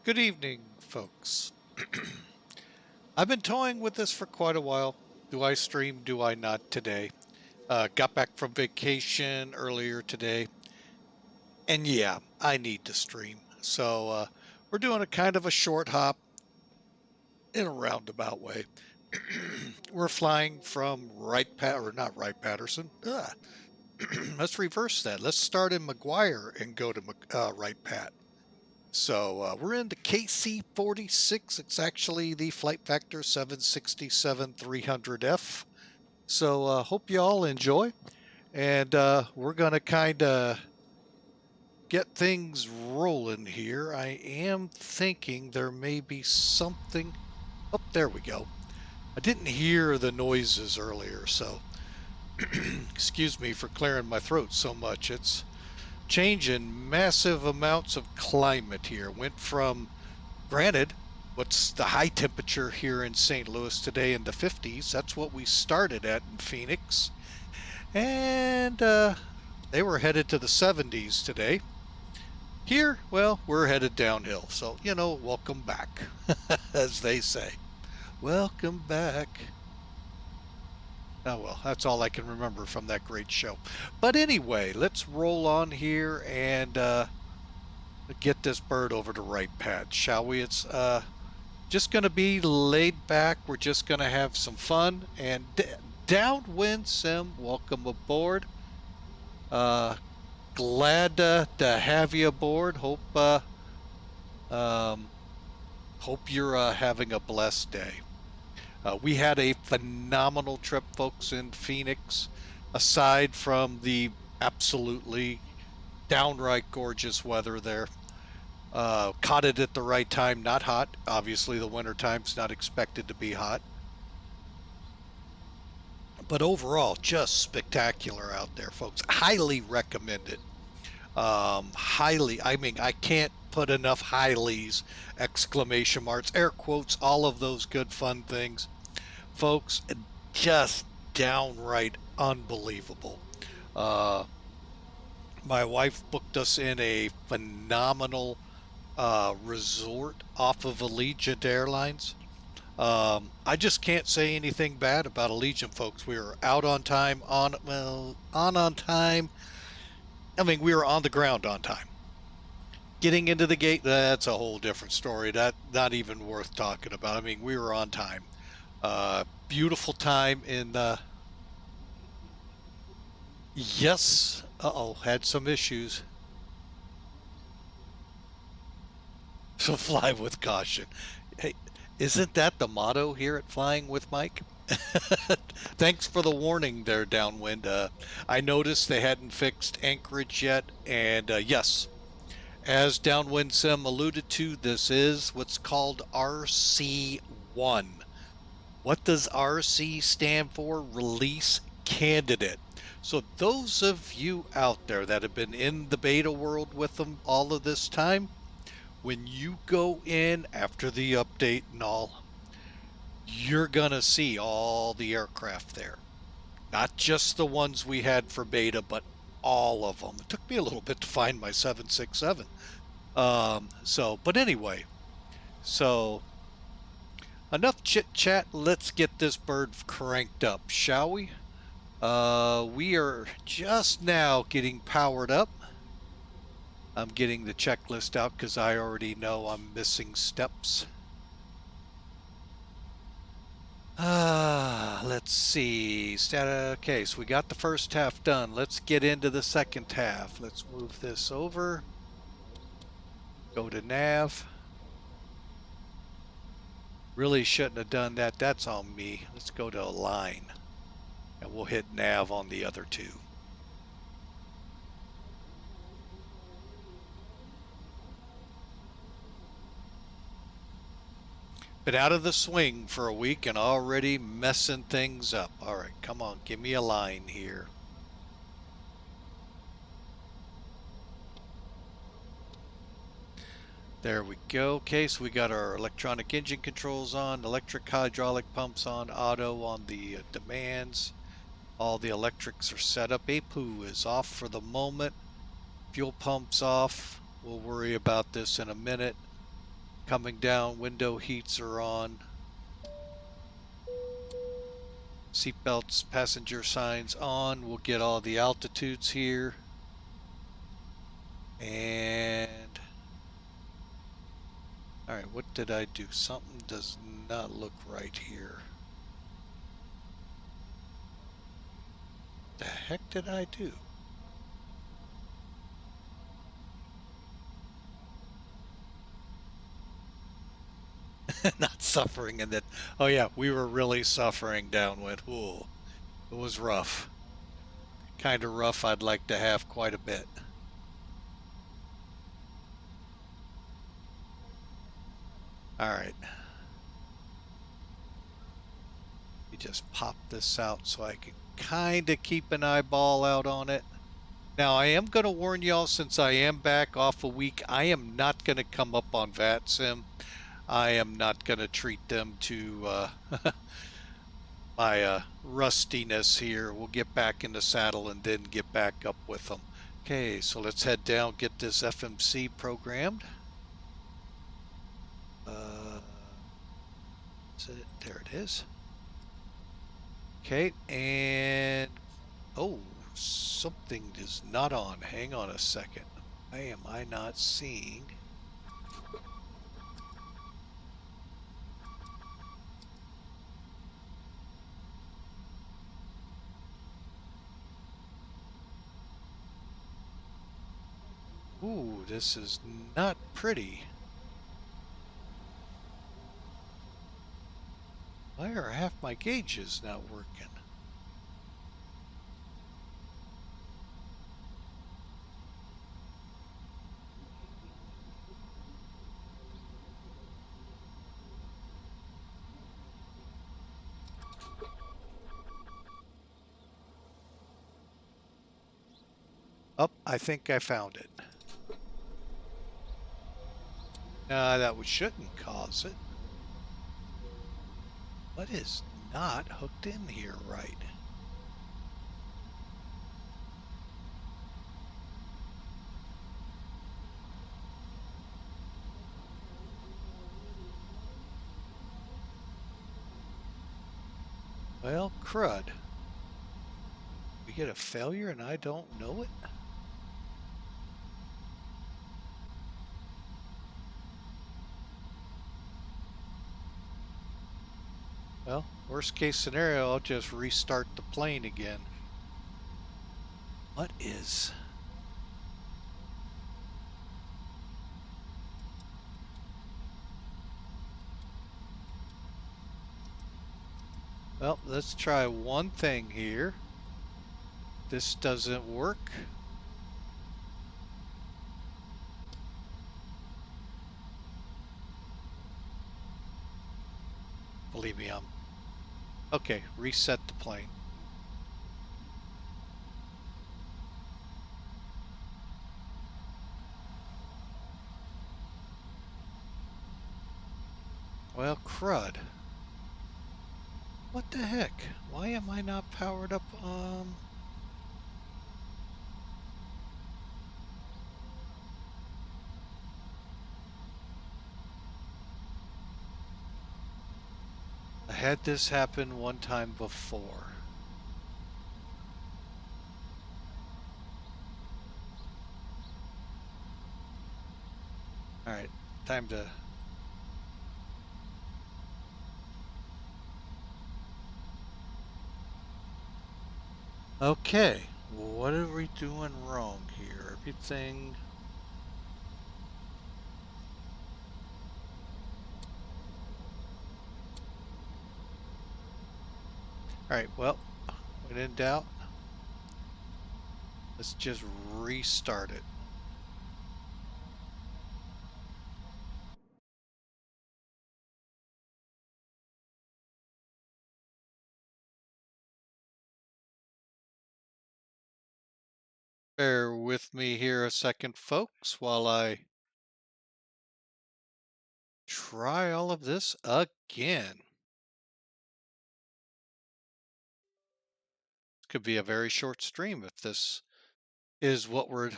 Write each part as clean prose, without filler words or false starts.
Good evening, folks. I've been toying with this for quite a while. Do I stream? Do I not today? Got back from vacation earlier today. And yeah, I need to stream. So we're doing a kind of a short hop in a roundabout way. We're flying from Wright-Patterson. Let's reverse that. Let's start in McGuire and go to Wright-Pat. So we're in the KC-46. It's actually the FlightFactor 767-300F. So hope you all enjoy. And we're going to kind of get things rolling here. I am thinking there may be something. Oh, there we go. I didn't hear the noises earlier, so excuse me for clearing my throat so much. It's changing massive amounts of climate here. Went from, granted, what's the high temperature here in St. Louis today in the 50s? That's what we started at in Phoenix. And they were headed to the 70s today. Here, well, we're headed downhill. So, you know, welcome back, as they say. Welcome back. Oh, well, that's all I can remember from that great show. But anyway, let's roll on here and get this bird over to Wright-Pat, shall we? It's just going to be laid back. We're just going to have some fun. And Downwind Sim, welcome aboard. Glad to have you aboard. Hope you're having a blessed day. We had a phenomenal trip, folks, in Phoenix. Aside from the absolutely downright gorgeous weather there. Caught it at the right time, not hot. Obviously, the winter time's not expected to be hot. But overall, just spectacular out there, folks. Highly recommend it. Highly, I mean, I can't put enough highlies, exclamation marks, air quotes, all of those good fun things. Folks, just downright unbelievable. My wife booked us in a phenomenal resort off of Allegiant Airlines. I just can't say anything bad about Allegiant, folks. We were out on time, on time. I mean, we were on the ground on time. Getting into the gate, that's a whole different story. That not even worth talking about. I mean, we were on time. Beautiful time in yes. Had some issues. So fly with caution. Hey, isn't that the motto here at Flying with Mike? Thanks for the warning there, Downwind. I noticed they hadn't fixed anchorage yet, and yes, as Downwind Sim alluded to, this is what's called RC1. What does RC stand for? Release Candidate. So those of you out there that have been in the beta world with them all of this time, when you go in after the update and all, you're gonna see all the aircraft there. Not just the ones we had for beta, but all of them. It took me a little bit to find my 767. But anyway, so enough chit chat. Let's get this bird cranked up, shall we? We are just now getting powered up. I'm getting the checklist out because I already know I'm missing steps. Let's see. Okay, so we got the first half done. Let's get into the second half. Let's move this over. Go to nav. Really shouldn't have done that. That's on me. Let's go to align. And we'll hit nav on the other two. Been out of the swing for a week and already messing things up. All right, come on, give me a line here. There we go. Okay, so we got our electronic engine controls on, electric hydraulic pumps on, auto on the demands. All the electrics are set up. APU is off for the moment. Fuel pumps off. We'll worry about this in a minute. Coming down, window heats are on. Seatbelts, passenger signs on. We'll get all the altitudes here. And all right, what did I do? Something does not look right here. The heck did I do? Not suffering in that. Oh yeah, we were really suffering downwind. Ooh, it was rough. Kind of rough. I'd like to have quite a bit. All right. You just pop this out so I can kind of keep an eyeball out on it. Now, I am going to warn y'all, since I am back off a week, I am not going to come up on VATSIM. I am not going to treat them to my rustiness here. We'll get back in the saddle and then get back up with them. Okay, so let's head down, get this FMC programmed. There it is. Okay, and oh, something is not on. Hang on a second. Why am I not seeing? Ooh, this is not pretty. Why are half my gauges not working? Oh, I think I found it. That shouldn't cause it. What is not hooked in here right? Well, crud. We get a failure and I don't know it? Well, worst case scenario, I'll just restart the plane again. What is... Well, let's try one thing here. This doesn't work. Believe me, okay, reset the plane. Well, crud. What the heck? Why am I not powered up? I had this happen one time before. All right, time to... Okay, what are we doing wrong here? Everything... Alright, well, when in doubt, let's just restart it. Bear with me here a second, folks, while I try all of this again. This could be a very short stream if this is what we're...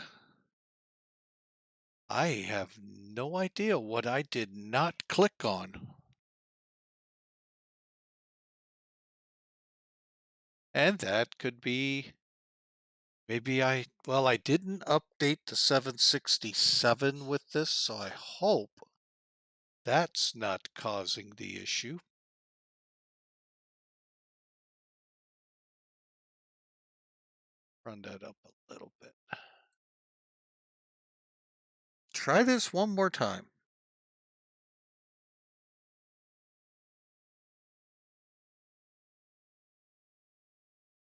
I have no idea what I did not click on. And that could be... Maybe I didn't update the 767 with this, so I hope that's not causing the issue. Run that up a little bit. Try this one more time.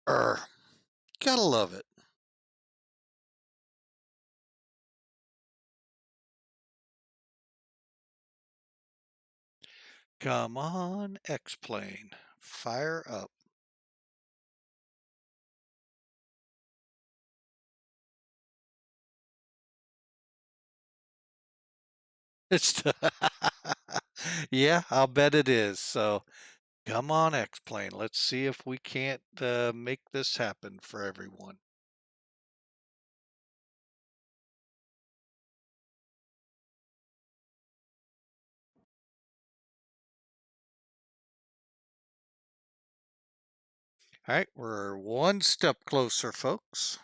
Gotta love it. Come on, X-Plane. Fire up. It's yeah, I'll bet it is. So come on, X-Plane. Let's see if we can't make this happen for everyone. All right, we're one step closer, folks.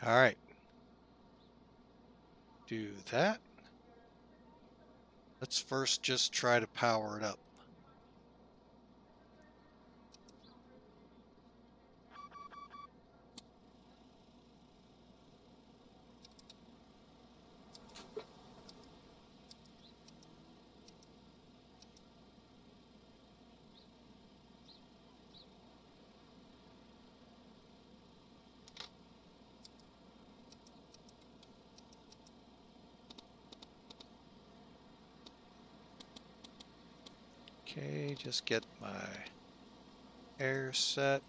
All right. Do that. Let's first just try to power it up. Okay, just get my air set.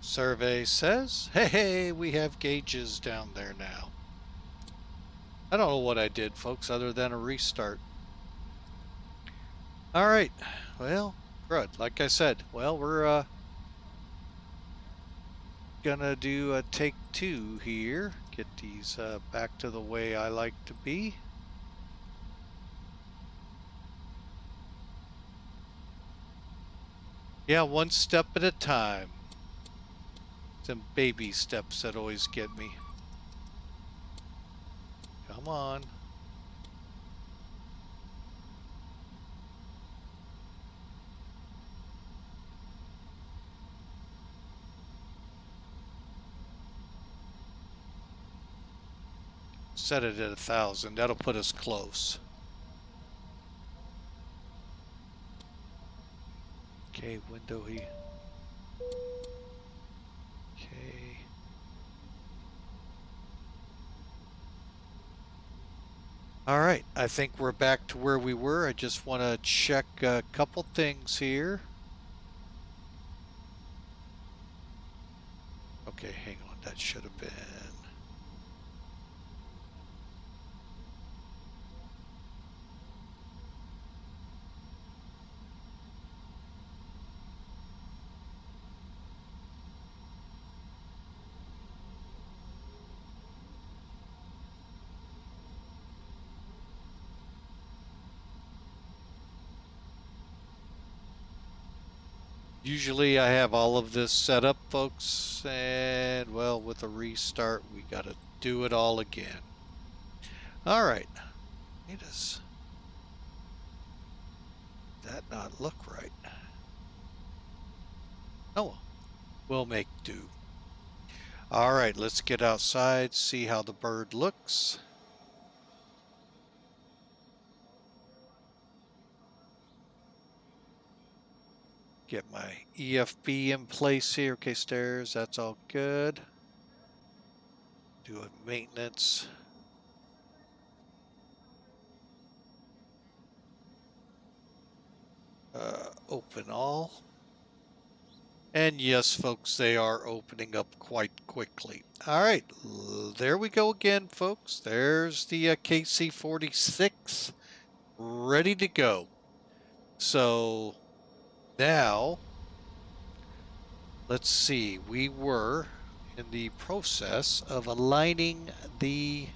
Survey says, hey, we have gauges down there now. I don't know what I did, folks, other than a restart. All right, well, good. Like I said, well, we're gonna do a take two here. Get these back to the way I like to be. Yeah, one step at a time. Some baby steps that always get me. Come on. Set it at 1,000. That'll put us close. Okay, window here. Okay. All right, I think we're back to where we were. I just want to check a couple things here. Okay, hang on. That should have been... Usually I have all of this set up, folks, and well, with a restart, we got to do it all again. All right. It is. That not look right? Oh, we'll make do. All right, let's get outside, see how the bird looks. Get my EFB in place here. Okay, stairs, that's all good. Do a maintenance. Open all. And yes, folks, they are opening up quite quickly. All right, there we go again, folks. There's the KC-46 ready to go. So now, let's see. We were in the process of aligning the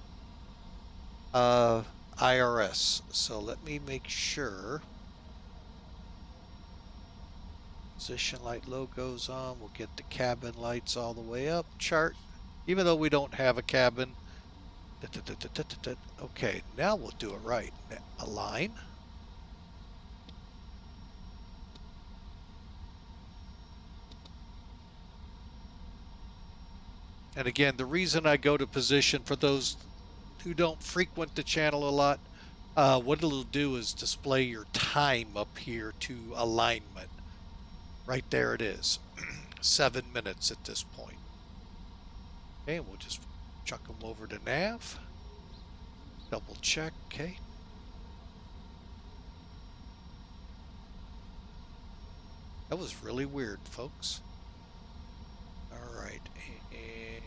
IRS. So let me make sure. Position light logos on. We'll get the cabin lights all the way up. Chart. Even though we don't have a cabin. Okay, now we'll do it right. Align. And again, the reason I go to position, for those who don't frequent the channel a lot, what it'll do is display your time up here to alignment. Right there it is. 7 minutes at this point. Okay, and we'll just chuck them over to nav. Double check, okay. That was really weird, folks. All right, and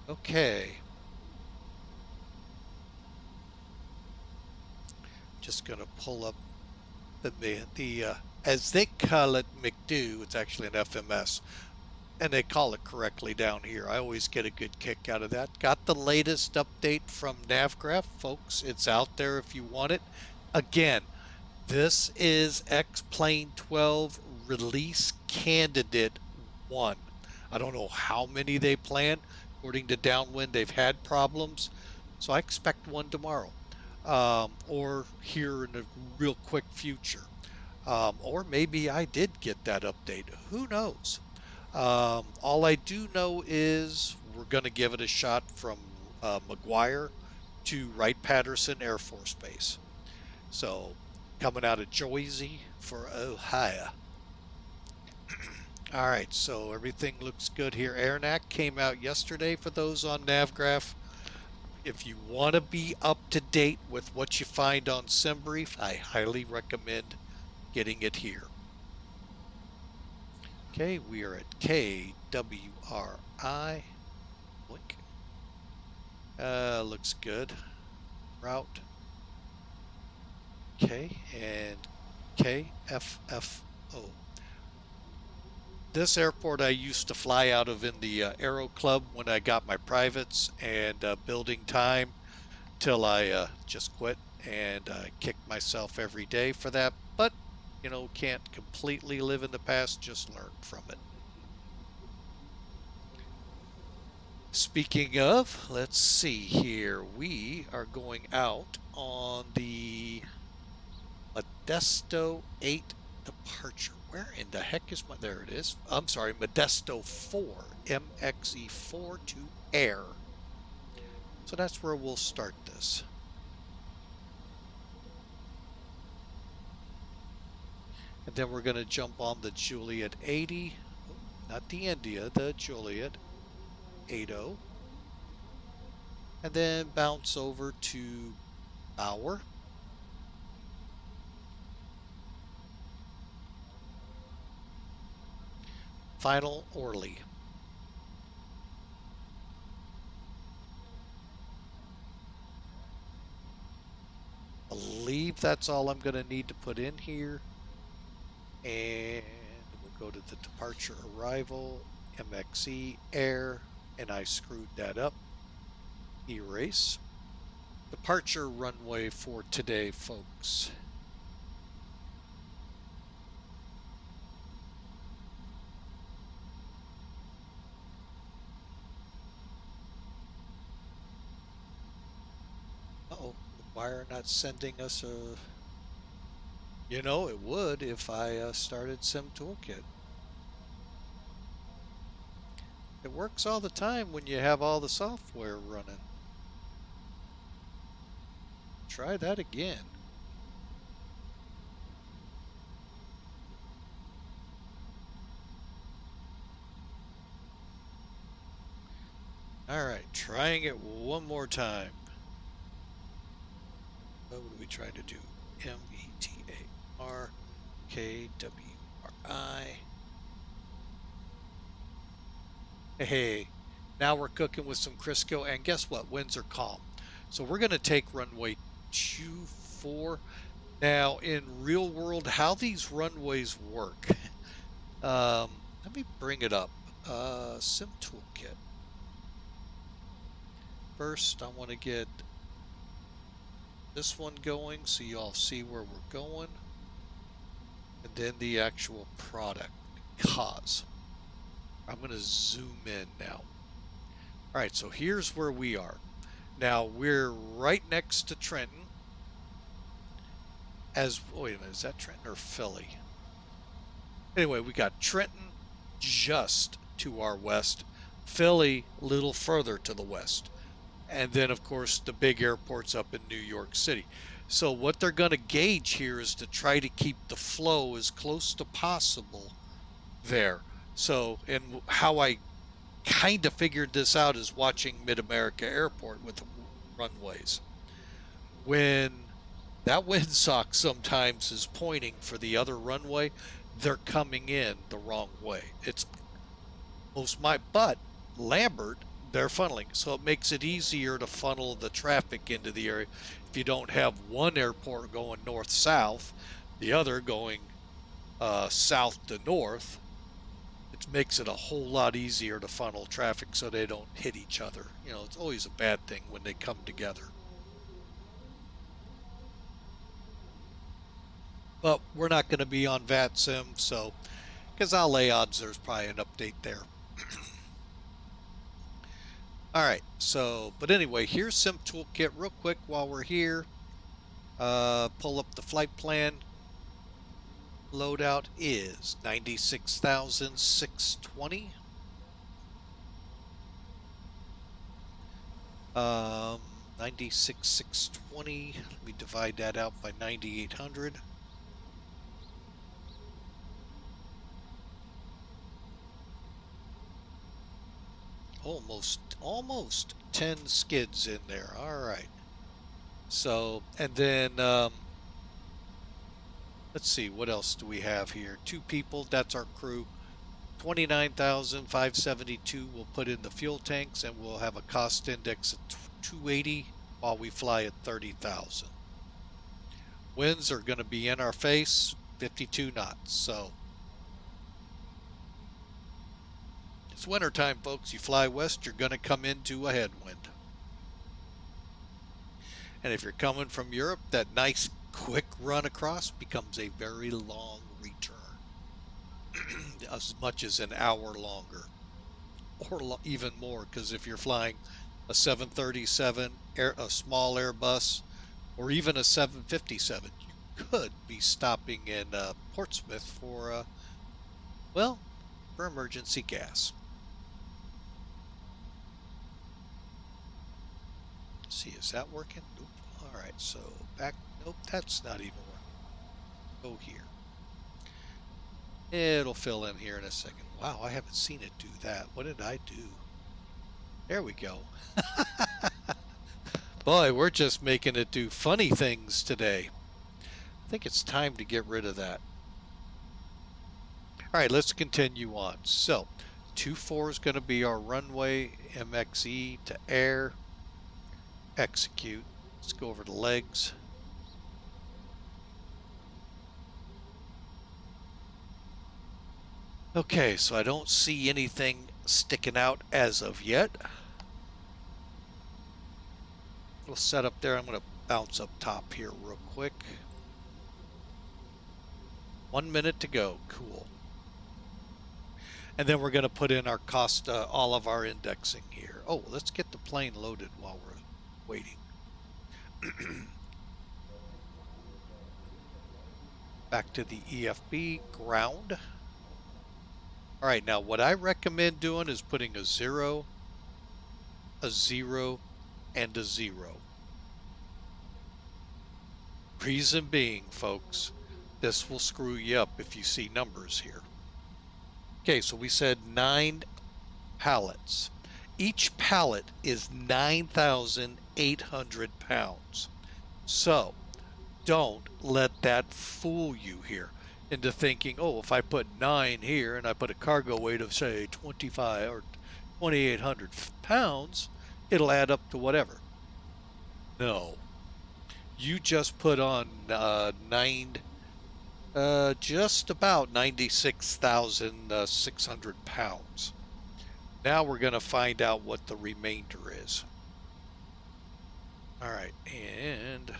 okay. Just gonna pull up the as they call it McDo, it's actually an FMS, and they call it correctly down here. I always get a good kick out of that. Got the latest update from Navgraph, folks. It's out there if you want it. Again, this is XP12 Release Candidate 1. I don't know how many they plan. According to Downwind, they've had problems. So I expect one tomorrow. Or here in the real quick future. Or maybe I did get that update. Who knows? All I do know is we're going to give it a shot from McGuire to Wright-Patterson Air Force Base. So coming out of Jersey for Ohio. All right, so everything looks good here. AirNac came out yesterday for those on Navgraph. If you want to be up to date with what you find on SimBrief, I highly recommend getting it here. Okay, we are at KWRI. Blink. Looks good. Route. Okay, and KFFO. This airport I used to fly out of in the Aero Club when I got my privates, and building time till I just quit and kicked myself every day for that. But, you know, can't completely live in the past, just learn from it. Speaking of, let's see here. We are going out on the Modesto 8 departure. Where in the heck is my, there it is. I'm sorry, Modesto 4, MXE4 to air. So that's where we'll start this. And then we're going to jump on the Juliet 80, not the India, the Juliet 80. And then bounce over to Bauer. Final Orly. I believe that's all I'm going to need to put in here. And we'll go to the departure arrival, MXE, air, and I screwed that up. Erase. Departure runway for today, folks. Uh-oh, why are not sending us a... You know, it would if I started Sim Toolkit. It works all the time when you have all the software running. Try that again. All right, trying it one more time. What are we trying to do? METAR-KWRI. Hey, now we're cooking with some Crisco, and guess what? Winds are calm. So we're going to take runway 24. Now, in real world, how these runways work. Let me bring it up. Sim Toolkit. First, I want to get this one going so you all see where we're going. And then the actual product, because I'm going to zoom in now. All right, so here's where we are. Now, we're right next to Trenton. Wait a minute, is that Trenton or Philly? Anyway, we got Trenton just to our west, Philly a little further to the west. And then, of course, the big airports up in New York City. So what they're going to gauge here is to try to keep the flow as close to possible there. So, and how I kind of figured this out is watching Mid-America Airport with the runways. When that windsock sometimes is pointing for the other runway, they're coming in the wrong way. It's but Lambert, they're funneling, so it makes it easier to funnel the traffic into the area. If you don't have one airport going north-south, the other going south to north, it makes it a whole lot easier to funnel traffic so they don't hit each other. You know, it's always a bad thing when they come together. But we're not going to be on VATSIM, so, because I'll lay odds there's probably an update there. All right, so, but anyway, here's Sim Toolkit real quick while we're here. Pull up the flight plan. Loadout is 96,620. 96,620. Let me divide that out by 9,800. Almost 10 skids in there. All right. So, and then, let's see, what else do we have here? 2 people, that's our crew. 29,572 we'll put in the fuel tanks, and we'll have a cost index of 280 while we fly at 30,000. Winds are going to be in our face, 52 knots. So it's wintertime, folks. You fly west, you're going to come into a headwind. And if you're coming from Europe, that nice quick run across becomes a very long return. As much as an hour longer, or even more, because if you're flying a 737, a small Airbus, or even a 757, you could be stopping in Portsmouth for, well, for emergency gas. Let's see, is that working? Nope. All right, so back. Nope, that's not even working. Go here. It'll fill in here in a second. Wow, I haven't seen it do that. What did I do? There we go. Boy, we're just making it do funny things today. I think it's time to get rid of that. All right, let's continue on. So, 24 is going to be our runway, MXE to air, execute. Let's go over to legs. Okay, so I don't see anything sticking out as of yet. We'll set up there. I'm going to bounce up top here real quick. 1 minute to go. Cool. And then we're going to put in our cost, all of our indexing here. Oh, let's get the plane loaded while we're waiting. Back to the EFB, ground. All right, now what I recommend doing is putting a 0, a 0, and a 0. Reason being, folks, this will screw you up if you see numbers here. Okay, so we said 9 pallets. Each pallet is 9,800 pounds. So don't let that fool you here into thinking, oh, if I put 9 here and I put a cargo weight of, say, 25 or 2,800 pounds, it'll add up to whatever. No. You just put on just about 96,600 pounds. Now we're going to find out what the remainder is. All right, and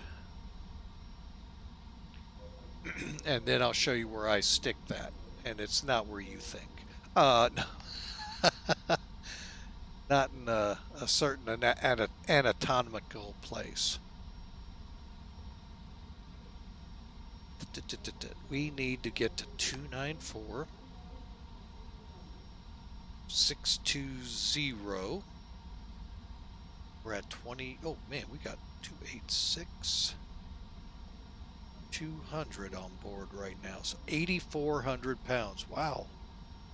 then I'll show you where I stick that, and it's not where you think. No. Not in a certain anatomical place. We need to get to 294. 620. We're at 20. Oh man, we got 286. 200 on board right now. So 8,400 pounds. Wow.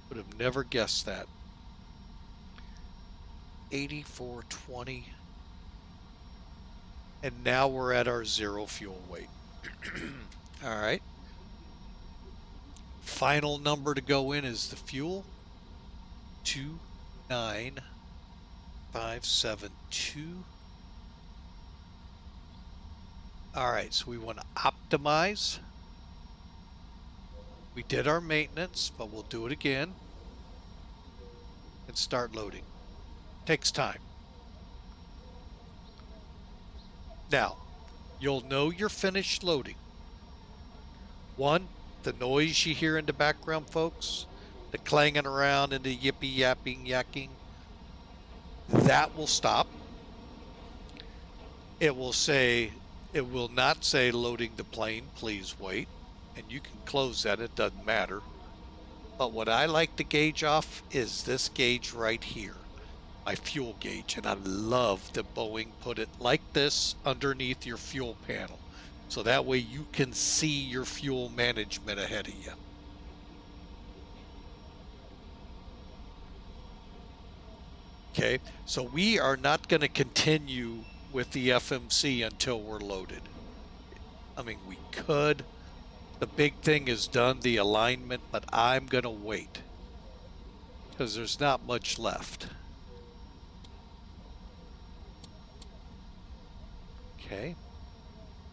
Would have never guessed that. 8,420. And now we're at our 0 fuel weight. All right. Final number to go in is the fuel. 29572. All right, so we want to optimize. We did our maintenance, but we'll do it again and start loading. Takes time. Now, you'll know you're finished loading. One, the noise you hear in the background, folks, the clanging around and the yippee yapping yakking, that will stop. It will not say loading the plane, please wait. And you can close that, it doesn't matter. But what I like to gauge off is this gauge right here, my fuel gauge. And I love that Boeing put it like this underneath your fuel panel. So that way you can see your fuel management ahead of you. Okay, so we are not going to continue with the FMC until we're loaded. I mean, we could. The big thing is done, the alignment, but I'm going to wait because there's not much left. Okay,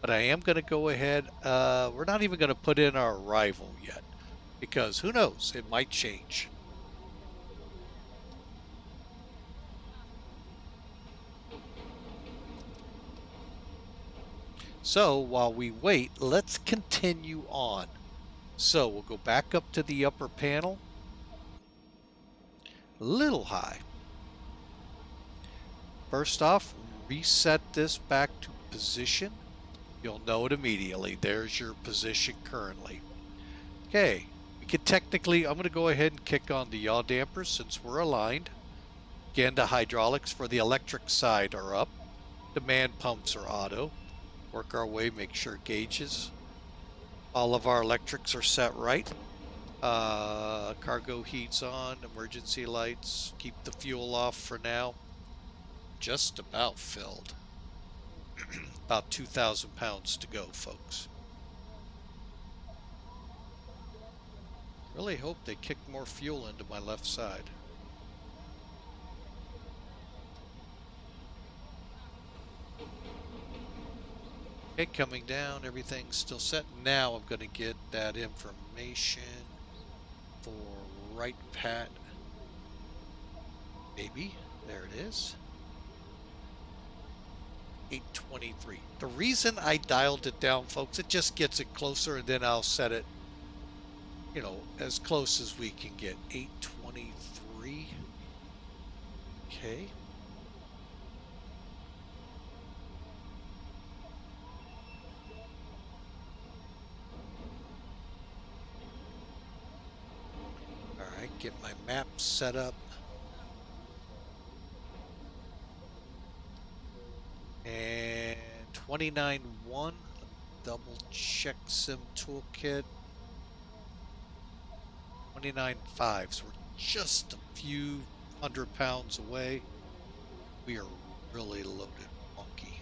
but I am going to go ahead. We're not even going to put in our arrival yet because who knows, it might change. So while we wait, let's continue on. So we'll go back up to the upper panel. A little high. First off, reset this back to position. You'll know it immediately. There's your position currently. Okay, we could technically, I'm going to go ahead and kick on the yaw dampers since we're aligned. Again, the hydraulics for the electric side are up. Demand pumps are auto. Work our way, make sure gauges. All of our electrics are set right. Cargo heat's on, emergency lights. Keep the fuel off for now. Just about filled. About 2,000 pounds to go, folks. Really hope they kick more fuel into my left side. Okay, coming down, everything's still set. Now I'm going to get that information for Wright-Pat. Maybe. There it is. 823. The reason I dialed it down, folks, it just gets it closer and then I'll set it, you know, as close as we can get. 823. Okay. Get my map set up. And 29.1, double check sim toolkit. 29.5, so we're just a few 100 pounds away. We are really loaded monkey.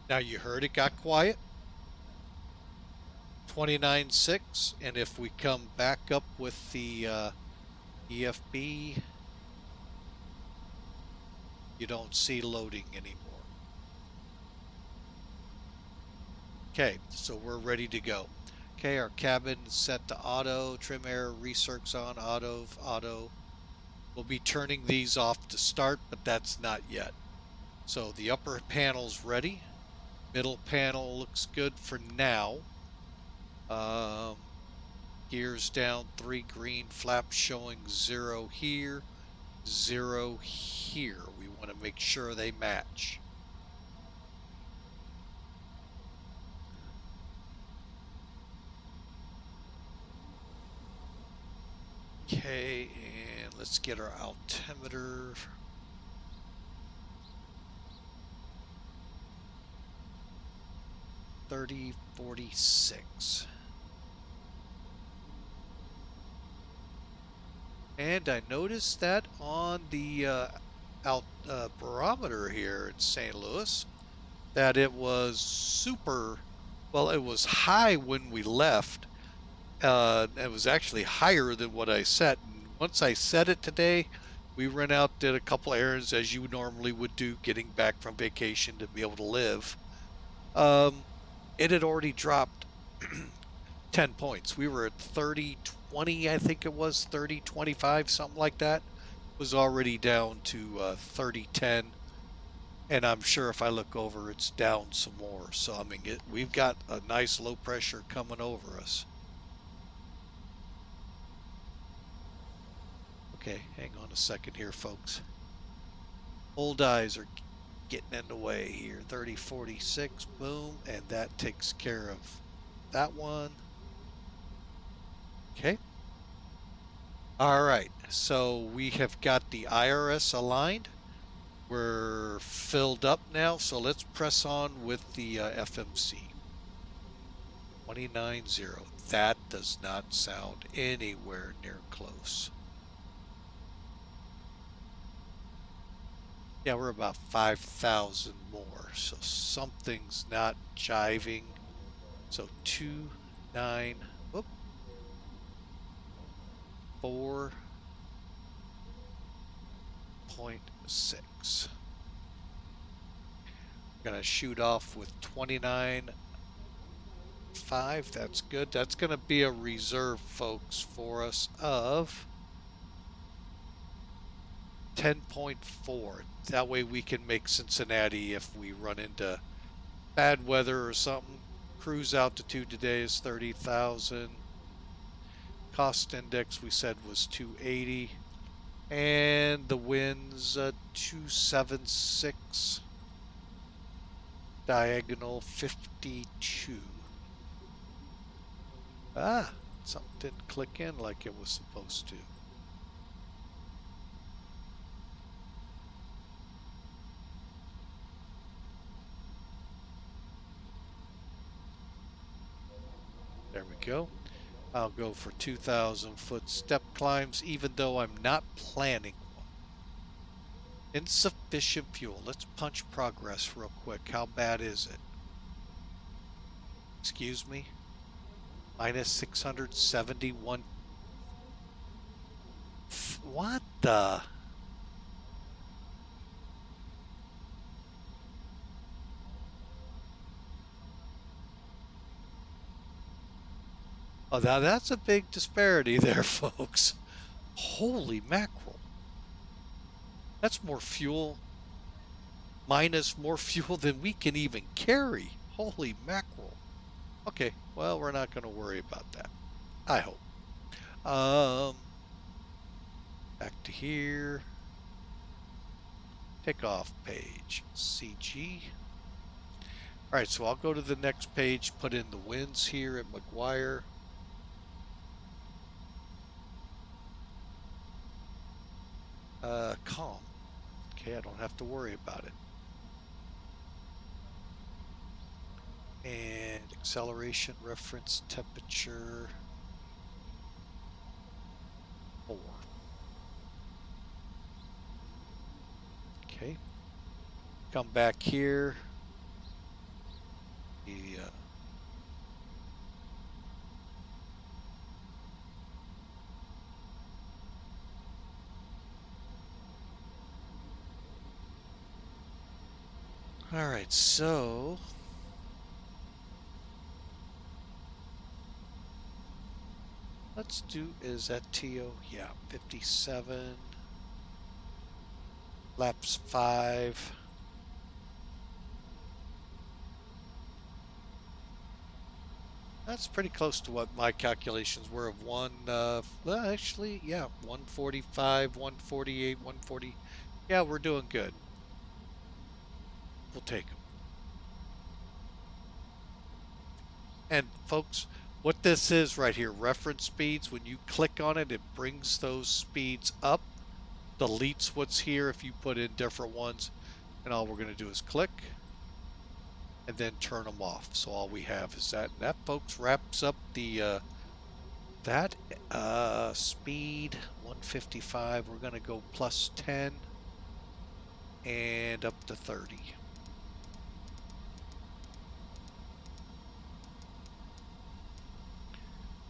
Now you heard it got quiet. 29.6, and if we come back up with the EFB, you don't see loading anymore. Okay, so we're ready to go. Okay, our cabin is set to auto, trim air, recircs on, auto. We'll be turning these off to start, but that's not yet. So the upper panel's ready. Middle panel looks good for now. Gears down, 3 green, flaps showing 0 here, 0 here. We want to make sure they match. Okay, and let's get our altimeter. .3046. And I noticed that on the barometer here in St. Louis, that it was super, well, it was high when we left. It was actually higher than what I set. And once I set it today, we went out, did a couple errands as you normally would do, getting back from vacation to be able to live. It had already dropped 10 points. We were at 30-20, I think it was, 30-25, something like that. It was already down to 30-10. And I'm sure if I look over, it's down some more. So, I mean, we've got a nice low pressure coming over us. Okay, hang on a second here, folks. Old eyes are getting in the way here. 3046, boom, and that takes care of that one. Okay. All right, so we have got the IRS aligned. We're filled up now, so let's press on with the FMC. 29.0. That does not sound anywhere near close. Yeah, we're about 5,000 more, so something's not jiving. So 2.9, whoop, 4.6. We're gonna shoot off with 29.5. That's good. That's gonna be a reserve, folks, for us of 10.4. That way we can make Cincinnati if we run into bad weather or something. Cruise altitude today is 30,000. Cost index we said was 280. And the wind's 276. Diagonal 52. Ah, something didn't click in like it was supposed to. There we go. I'll go for 2,000 foot step climbs, even though I'm not planning one. Insufficient fuel. Let's punch progress real quick. How bad is it? Excuse me? Minus 671. What the? Oh, now that's a big disparity there, folks. Holy mackerel. That's more fuel, minus more fuel than we can even carry. Holy mackerel. Okay, well, we're not going to worry about that. I hope. Back to here. Takeoff page, CG. All right, so I'll go to the next page, put in the winds here at McGuire. Calm. Okay, I don't have to worry about it. And acceleration, reference, temperature, 4. Okay. Come back here. All right, so let's do, is that TO? Yeah, 57. Laps 5. That's pretty close to what my calculations were of well, actually, yeah, 145, 148, 140. Yeah, we're doing good. We'll take them. And folks, what this is right here, reference speeds, when you click on it, it brings those speeds up, deletes what's here if you put in different ones, and all we're going to do is click and then turn them off. So all we have is that. And that, folks, wraps up the speed 155. We're going to go plus 10 and up to 30.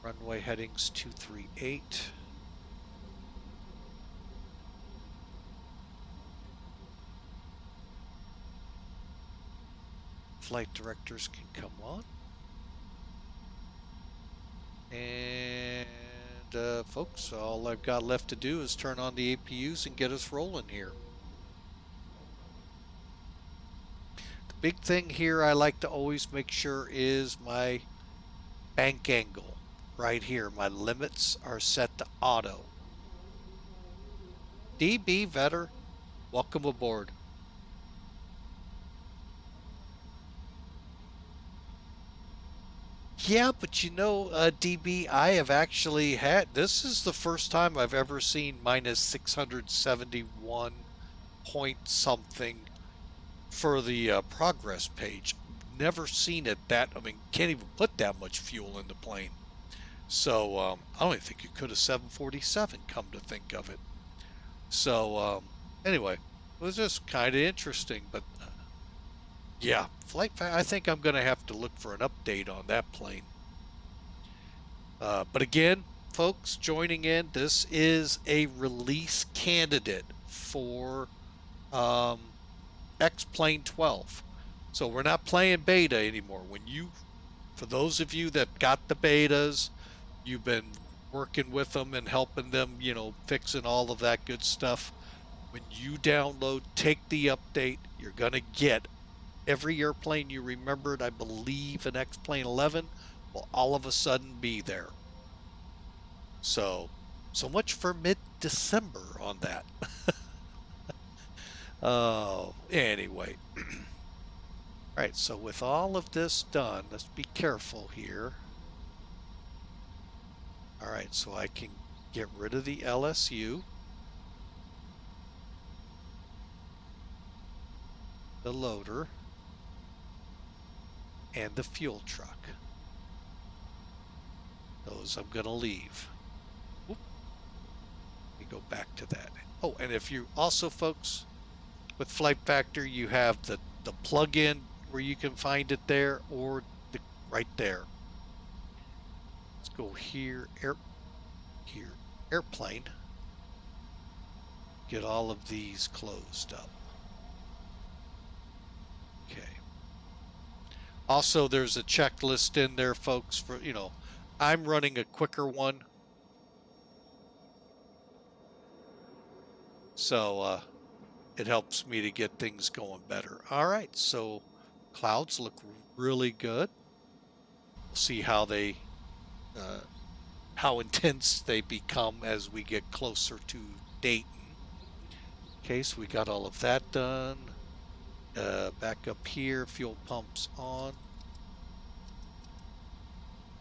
Runway headings 238. Flight directors can come on. And folks, all I've got left to do is turn on the APUs and get us rolling here. The big thing here I like to always make sure is my bank angle right here. My limits are set to auto. DB Vetter, welcome aboard. Yeah, but you know, DB, I have actually had, this is the first time I've ever seen minus 671 point something for the progress page. Never seen it that, I mean, can't even put that much fuel in the plane. So I don't even think you could have 747, come to think of it. So anyway, it was just kind of interesting, but yeah, FlightFactor, I think I'm going to have to look for an update on that plane. But again, folks, joining in, this is a release candidate for XP12. So we're not playing beta anymore. For those of you that got the betas, you've been working with them and helping them, you know, fixing all of that good stuff. When you download, take the update, you're going to get every airplane you remembered, I believe, in X-Plane 11 will all of a sudden be there. So much for mid-December on that. Oh, anyway. All right, so with all of this done, let's be careful here. All right, so I can get rid of the LSU, the loader, and the fuel truck. Those I'm going to leave. Whoop. Let me go back to that. Oh, and if you also, folks, with FlightFactor, you have the plug-in where you can find it there, or right there. Let's go here, airplane. Get all of these closed up. Okay. Also, there's a checklist in there, folks, for, you know, I'm running a quicker one. So it helps me to get things going better. All right, so clouds look really good. We'll see how they, how intense they become as we get closer to Dayton. Okay, so we got all of that done. Back up here, fuel pumps on.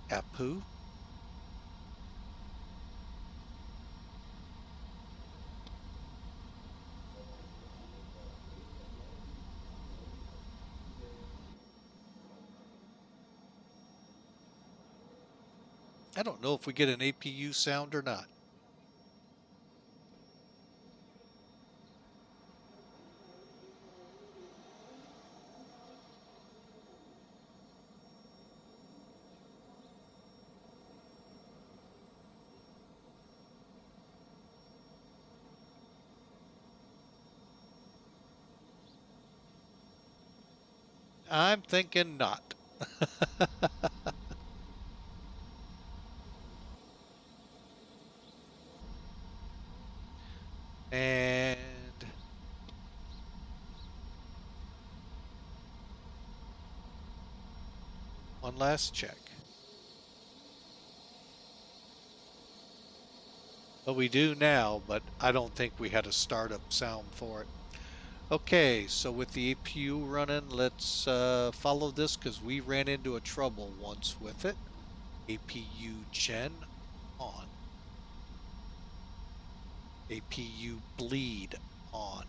Apu. I don't know if we get an APU sound or not. I'm thinking not. And one last check. Well, we do now, but I don't think we had a startup sound for it. Okay, so with the APU running, let's follow this because we ran into a trouble once with it. APU gen on. APU bleed on.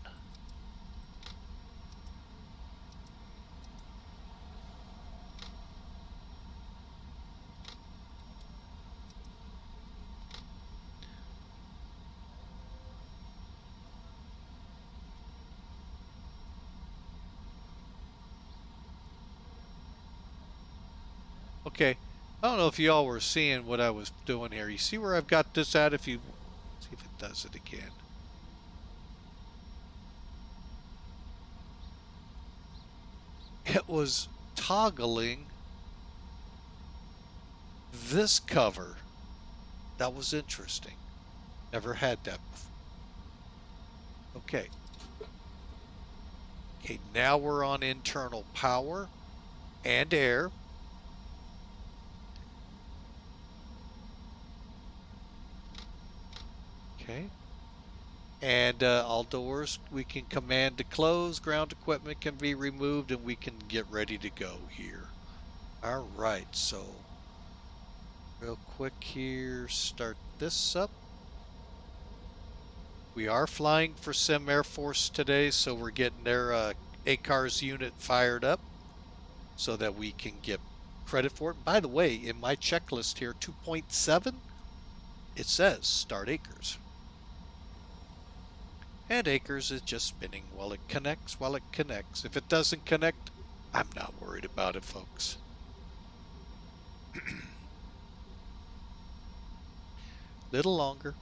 Okay, I don't know if y'all were seeing what I was doing here. You see where I've got this at? If you see if it does it again. It was toggling this cover. That was interesting. Never had that before. Okay. Okay, now we're on internal power and air. Okay. And all doors we can command to close, ground equipment can be removed, and we can get ready to go here. All right, so real quick here, start this up. We are flying for Sim Air Force today, so we're getting their ACARS unit fired up so that we can get credit for it. By the way, in my checklist here, 2.7, it says start ACARS. And ACARS is just spinning while it connects, If it doesn't connect, I'm not worried about it, folks. Little longer.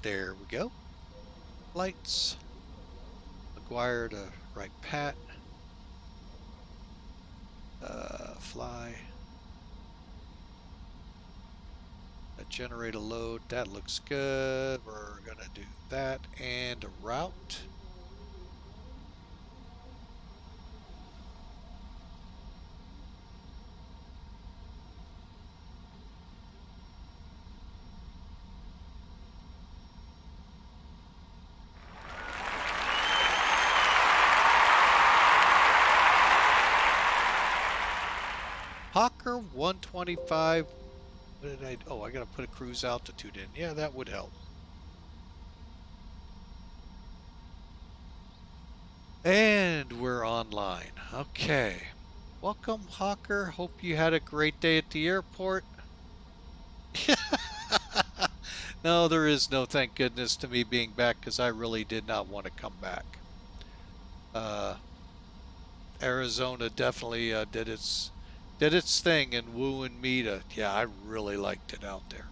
There we go. Lights. McGuire to Wright-Pat. Fly. Generate a load. That looks good. We're going to do that and a route. Hawker 125. What did I? Oh, I got to put a cruise altitude in. Yeah, that would help. And we're online. Okay. Welcome, Hawker. Hope you had a great day at the airport. No, there is no thank goodness to me being back because I really did not want to come back. Arizona definitely did its thing in wooing me to, yeah, I really liked it out there.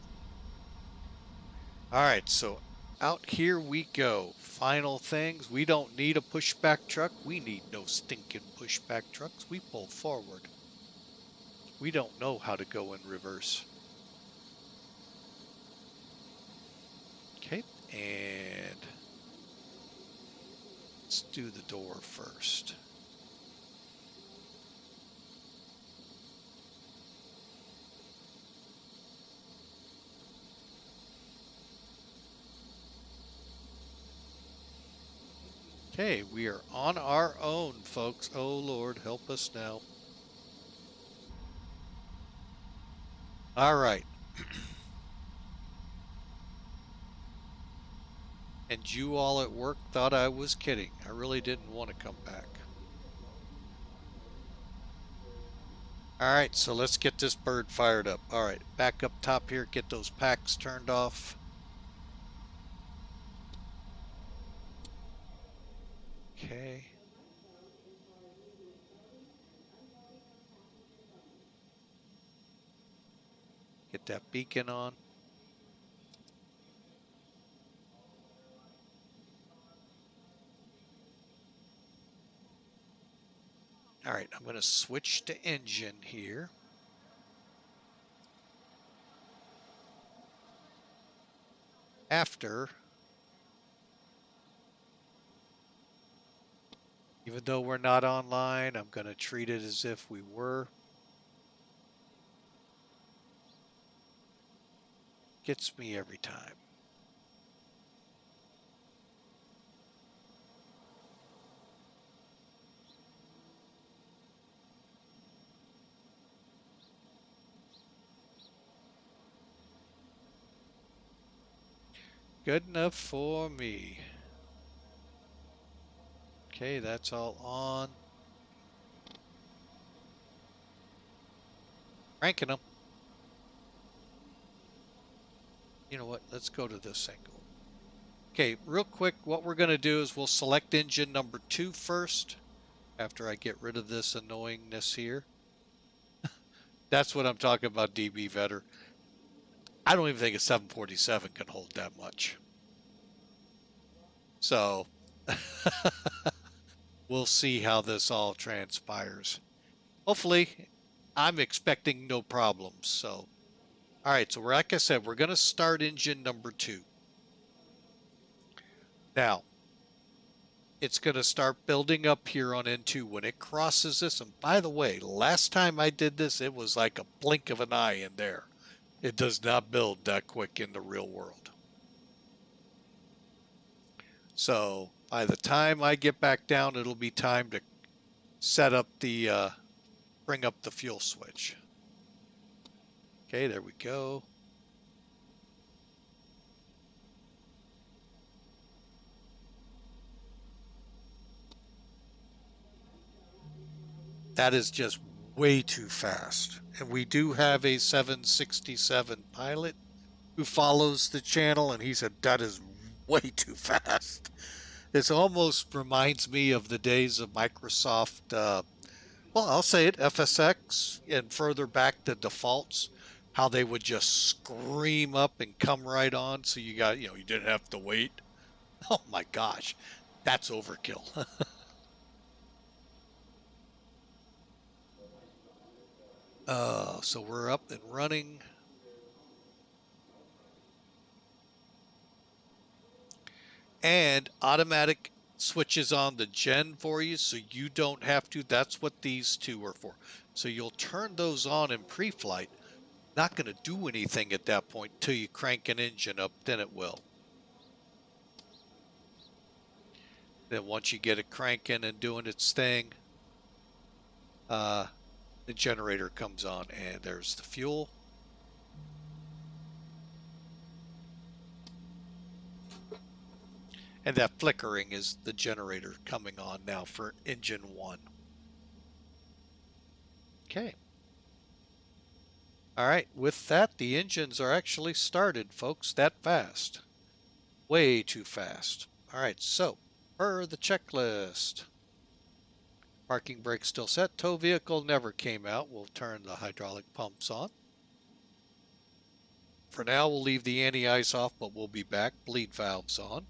All right, so out here we go. Final things. We don't need a pushback truck. We need no stinking pushback trucks. We pull forward. We don't know how to go in reverse. Okay, and let's do the door first. Okay, we are on our own, folks. Oh, Lord, help us now. All right. And you all at work thought I was kidding. I really didn't want to come back. All right, so let's get this bird fired up. All right, back up top here, get those packs turned off. Okay. Get that beacon on. All right, I'm going to switch to engine here. After, even though we're not online, I'm going to treat it as if we were. Gets me every time. Good enough for me. Okay, that's all on. Cranking them. You know what? Let's go to this angle. Okay, real quick, what we're going to do is we'll select engine number 2 first after I get rid of this annoyingness here. That's what I'm talking about, DB Vetter. I don't even think a 747 can hold that much. So we'll see how this all transpires. Hopefully, I'm expecting no problems. So, all right, so like I said, we're going to start engine number 2. Now, it's going to start building up here on N2 when it crosses this. And by the way, last time I did this, it was like a blink of an eye in there. It does not build that quick in the real world. So by the time I get back down, it'll be time to set up the, bring up the fuel switch. Okay, there we go. That is just way too fast. And we do have a 767 pilot who follows the channel, and he said that is way too fast. This almost reminds me of the days of Microsoft, well, I'll say it, FSX, and further back the defaults, how they would just scream up and come right on. So you got, you didn't have to wait. Oh my gosh, that's overkill. So we're up and running. And automatic switches on the gen for you, so you don't have to. That's what these two are for. So you'll turn those on in pre-flight. Not going to do anything at that point till you crank an engine up, then it will. Then once you get it cranking and doing its thing, the generator comes on, and there's the fuel. And that flickering is the generator coming on now for engine 1. Okay. All right, with that, the engines are actually started, folks, that fast. Way too fast. All right, so, per the checklist. Parking brake still set. Tow vehicle never came out. We'll turn the hydraulic pumps on. For now, we'll leave the anti-ice off, but we'll be back. Bleed valves on.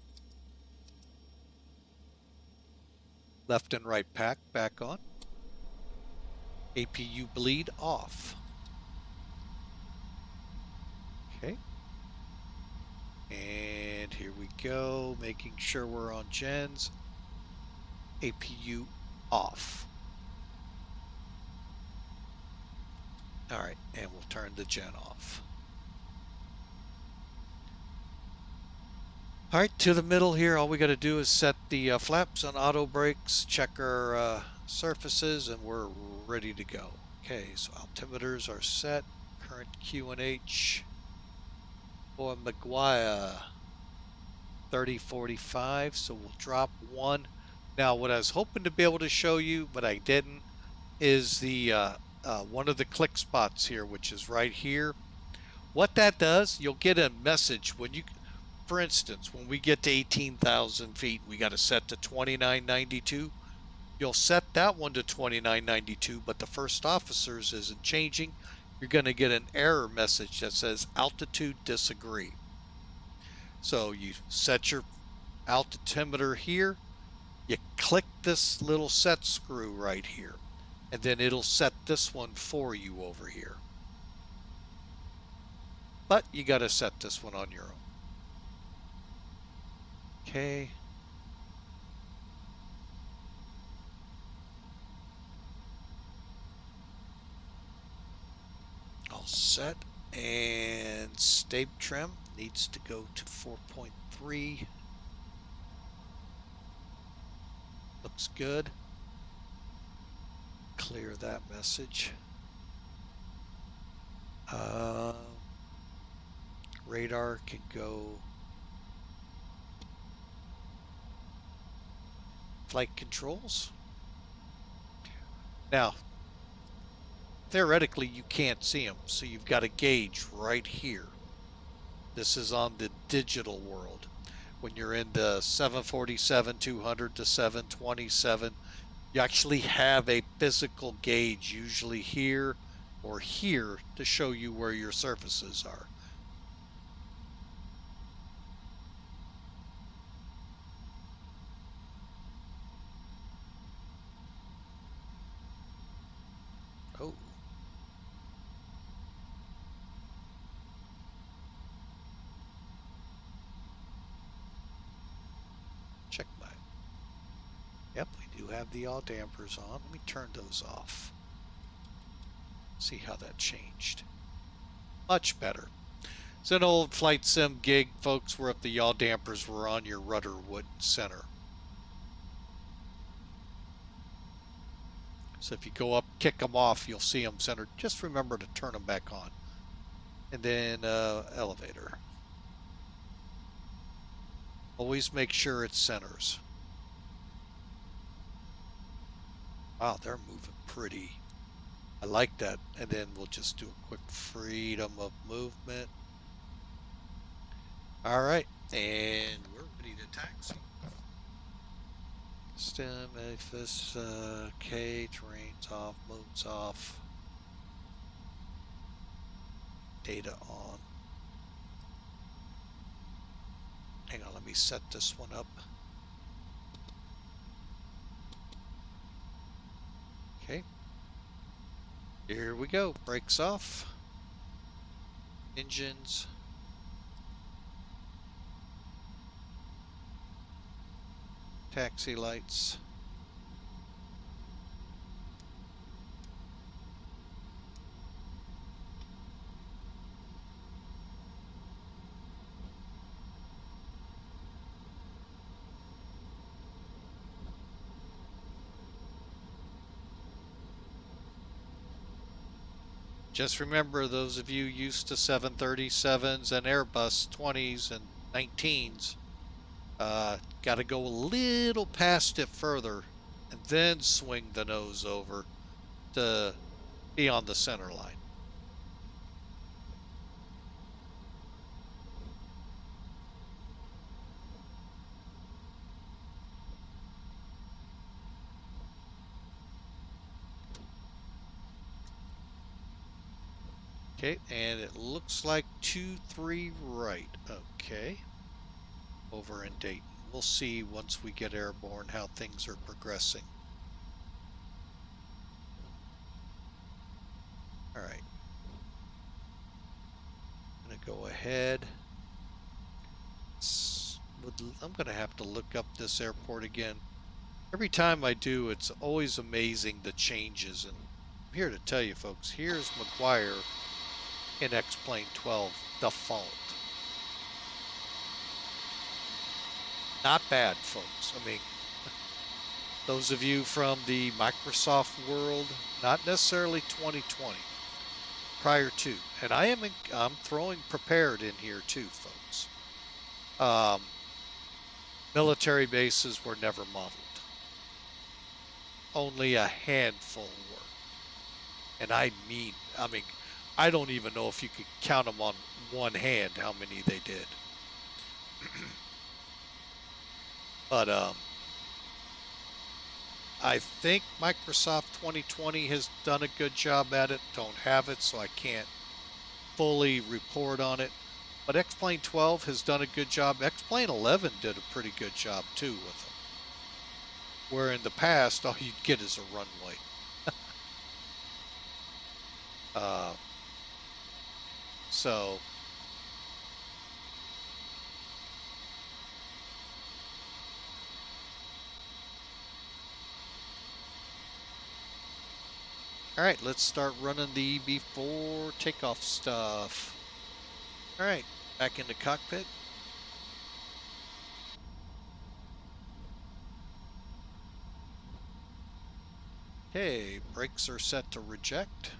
Left and right pack back on. APU bleed off. Okay. And here we go, making sure we're on gens. APU off. All right, and we'll turn the gen off. All right, to the middle here, all we got to do is set the flaps on auto brakes, check our surfaces, and we're ready to go. Okay, so altimeters are set. Current QNH for McGuire 3045, so we'll drop one. Now, what I was hoping to be able to show you, but I didn't, is the one of the click spots here, which is right here. What that does, you'll get a message when you, for instance, when we get to 18,000 feet, we got to set to 2992. You'll set that one to 2992, but the first officer's isn't changing. You're going to get an error message that says altitude disagree. So you set your altimeter here, you click this little set screw right here, and then it'll set this one for you over here. But you got to set this one on your own. Okay. All set. And stay trim needs to go to 4.3. Looks good. Clear that message. Radar can go flight controls. Now, theoretically, you can't see them, so you've got a gauge right here. This is on the digital world. When you're in the 747-200 to 727, you actually have a physical gauge, usually here or here, to show you where your surfaces are. Oh. Check my. Yep, we do have the yaw dampers on. Let me turn those off. See how that changed. Much better. It's an old flight sim gig, folks, where if the yaw dampers were on, your rudder wouldn't center. So if you go up, kick them off, you'll see them centered. Just remember to turn them back on. And then elevator. Always make sure it centers. Wow, they're moving pretty. I like that. And then we'll just do a quick freedom of movement. All right, and we're ready to taxi. Stem, AFIS, K, terrain's off, mode's off. Data on. Hang on, let me set this one up. Okay. Here we go. Brakes off. Engines. Taxi lights. Just remember, those of you used to 737s and Airbus 20s and 19s, got to go a little past it further and then swing the nose over to be on the center line. Okay, and it looks like 2-3 right. Okay. Over in Dayton. We'll see once we get airborne how things are progressing. All right. I'm going to go ahead. I'm going to have to look up this airport again. Every time I do, it's always amazing the changes. And I'm here to tell you, folks, here's McGuire in X-Plane 12 default. Not bad, folks. I mean, those of you from the Microsoft world, not necessarily 2020, prior to, and I'm throwing prepared in here too, folks. Military bases were never modeled. Only a handful were. And I mean, I don't even know if you could count them on one hand how many they did. But I think Microsoft 2020 has done a good job at it. Don't have it, so I can't fully report on it. But X-Plane 12 has done a good job. X-Plane 11 did a pretty good job too with them. Where in the past, all you'd get is a runway. So all right, let's start running the before takeoff stuff. All right, back into cockpit. Okay, brakes are set to reject.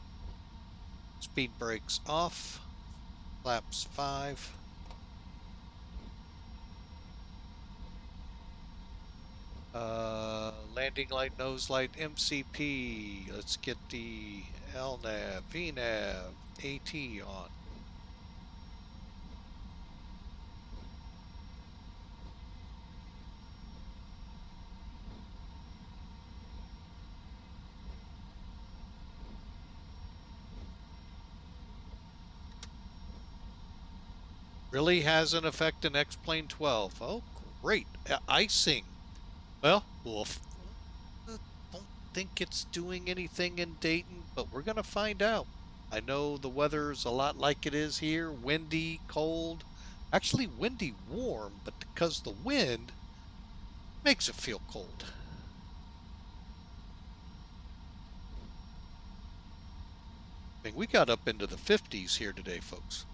Speed brakes off. Flaps 5. Landing light, nose light, MCP. Let's get the LNAV, VNAV, AT on. Really has an effect in X-Plane 12. Oh, great. Icing. Well, don't think it's doing anything in Dayton, but we're going to find out. I know the weather's a lot like it is here. Windy, cold. Actually, windy, warm, but because the wind makes it feel cold. I mean, we got up into the 50s here today, folks.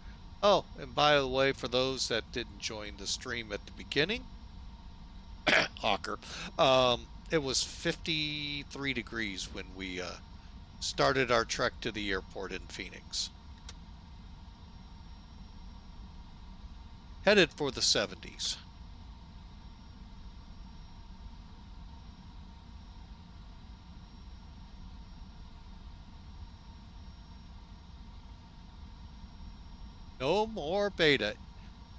Oh, and by the way, for those that didn't join the stream at the beginning, Hawker, it was 53 degrees when we started our trek to the airport in Phoenix. Headed for the 70s. No more beta.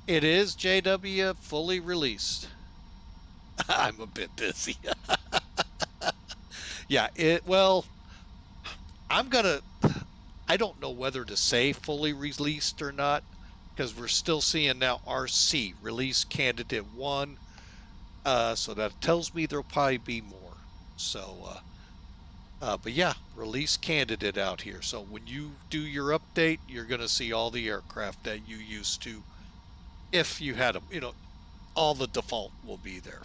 It is JW fully released. I'm a bit busy. Yeah, well, I don't know whether to say fully released or not, because we're still seeing now RC, Release Candidate 1. So that tells me there'll probably be more. So, but yeah, Release Candidate out here. So when you do your update, you're going to see all the aircraft that you used to, if you had them, all the default will be there.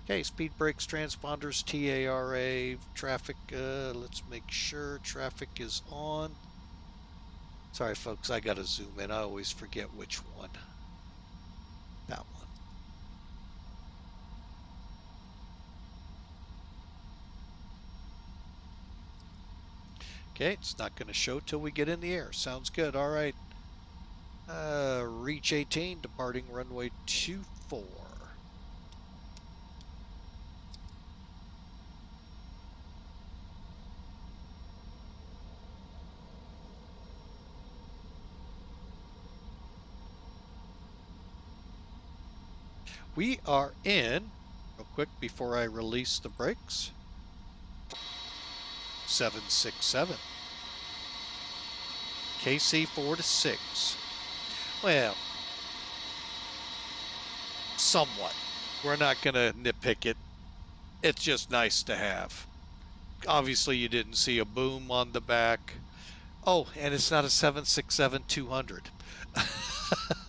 Okay, speed brakes, transponders, TARA, traffic, let's make sure traffic is on. Sorry folks, I gotta zoom in, I always forget which one. That one. Okay, it's not gonna show till we get in the air. Sounds good, all right. Reach 18, departing runway 24. We are in, real quick before I release the brakes, 767. KC-46. Well, somewhat. We're not going to nitpick it. It's just nice to have. Obviously, you didn't see a boom on the back. Oh, and it's not a 767-200.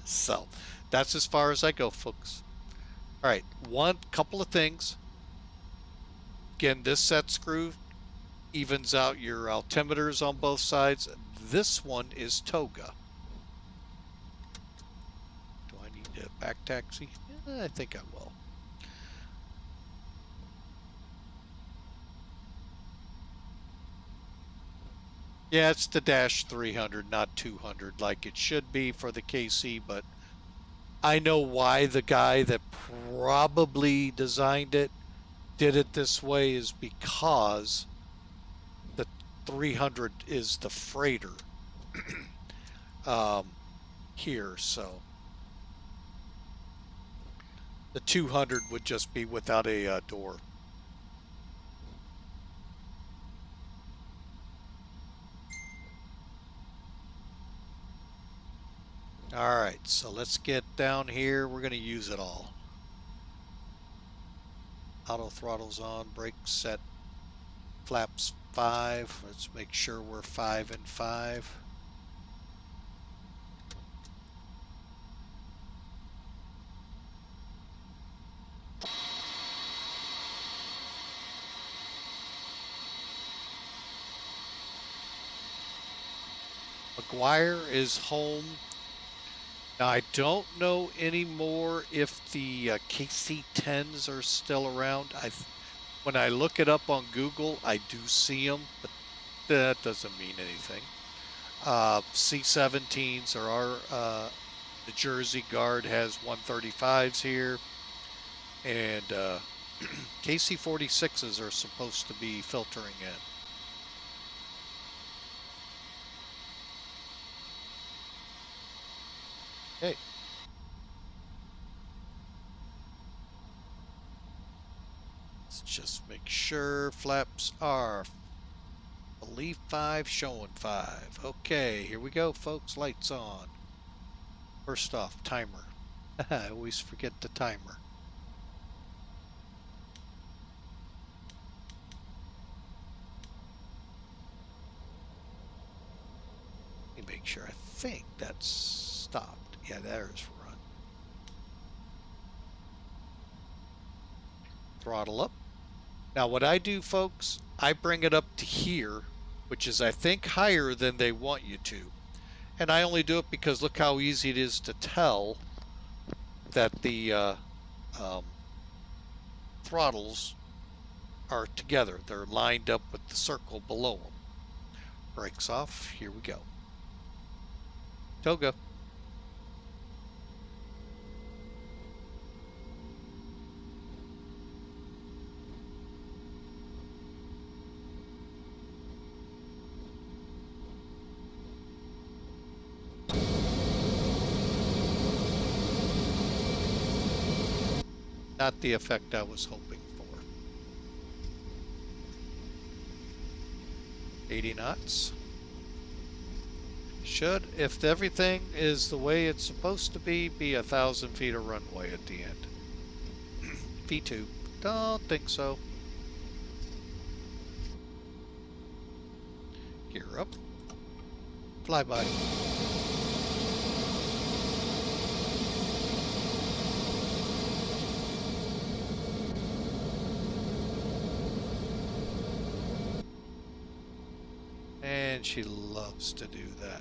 So, that's as far as I go, folks. All right, couple of things. Again, this set screw evens out your altimeters on both sides. This one is Toga. Do I need to back taxi? I think I will. Yeah, it's the Dash 300, not 200 like it should be for the KC, but I know why the guy that probably designed it did it this way is because the 300 is the freighter here, so the 200 would just be without a door. All right, so let's get down here. We're going to use it all. Auto throttle's on, brakes set, flaps 5. Let's make sure we're 5 and 5. McGuire is home. Now, I don't know anymore if the KC-10s are still around. When I look it up on Google, I do see them, but that doesn't mean anything. C-17s are the Jersey Guard has 135s here, and KC-46s are supposed to be filtering in. Okay. Let's just make sure flaps are, I believe 5, showing 5. Okay, here we go, folks. Lights on. First off, timer. I always forget the timer. Let me make sure. I think that's stopped. Yeah, there's run. Throttle up. Now what I do, folks, I bring it up to here, which is I think higher than they want you to. And I only do it because look how easy it is to tell that the throttles are together. They're lined up with the circle below them. Brakes off. Here we go. Toga. Not the effect I was hoping for. 80 knots. Should, if everything is the way it's supposed to be 1,000 feet of runway at the end. V2. Don't think so. Gear up. Flyby. And she loves to do that.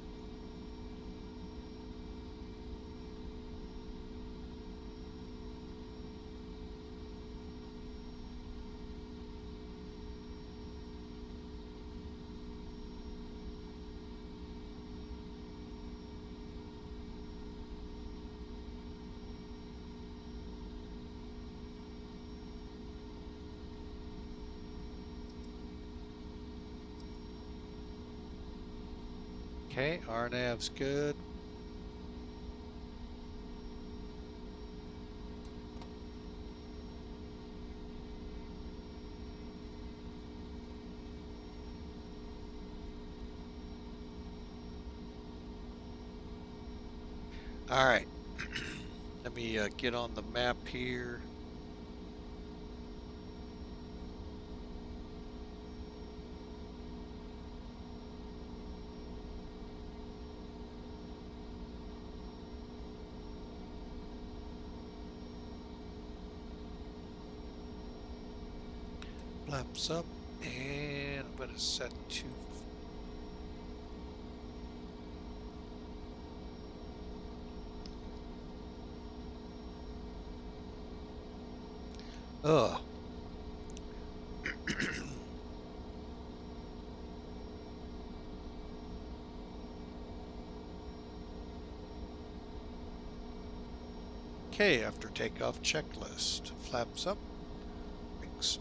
Okay, RNAV's good. All right, let me get on the map here. Flaps up, and I'm going to set to Ugh. Okay, after takeoff checklist. Flaps up. Brakes.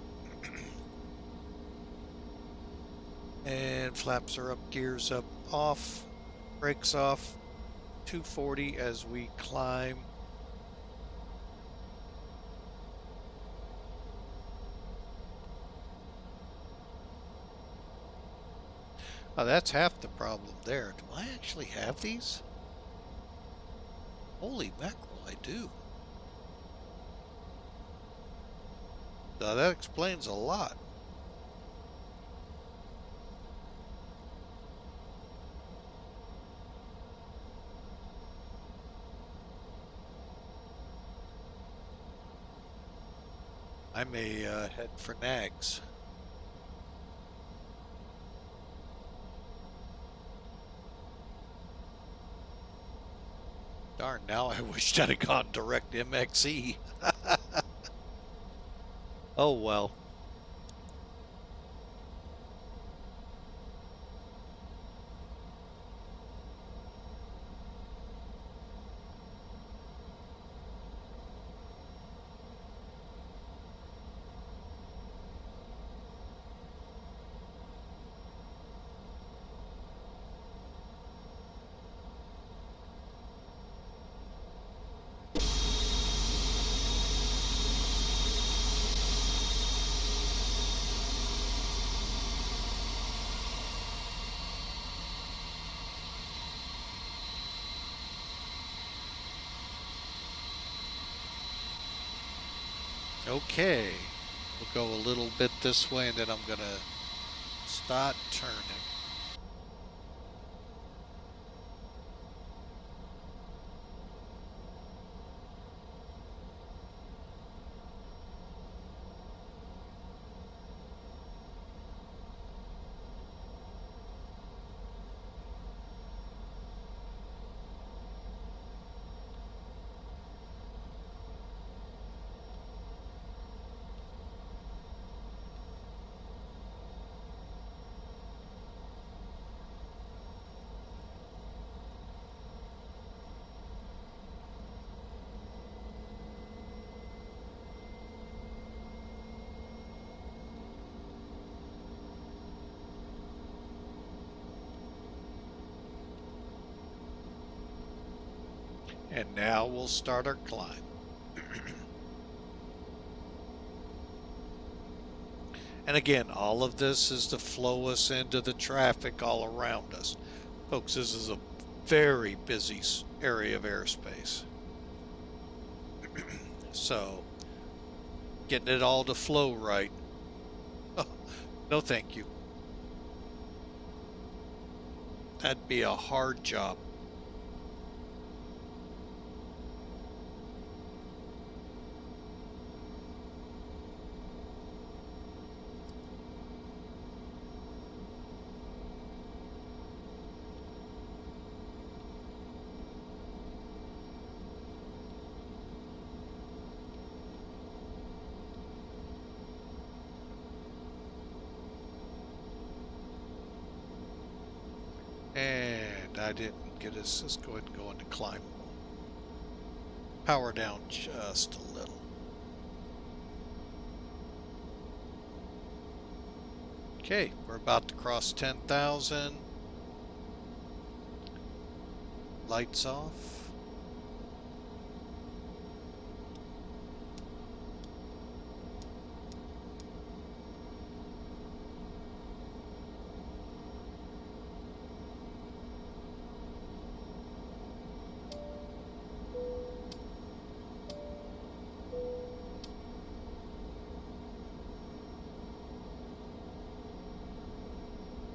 And flaps are up, gears up, off. Brakes off. 240 as we climb. Oh, that's half the problem there. Do I actually have these? Holy mackerel, I do. Now that explains a lot. I may head for nags. Darn, now I wished I'd have gone direct MXE. Oh well. Okay, we'll go a little bit this way and then I'm gonna start turning. And now we'll start our climb. And again, all of this is to flow us into the traffic all around us. Folks, this is a very busy area of airspace. So, getting it all to flow right. Oh, no thank you. That'd be a hard job. And I didn't get us. Let's go ahead and go into climb mode. Power down just a little. Okay, we're about to cross 10,000. Lights off.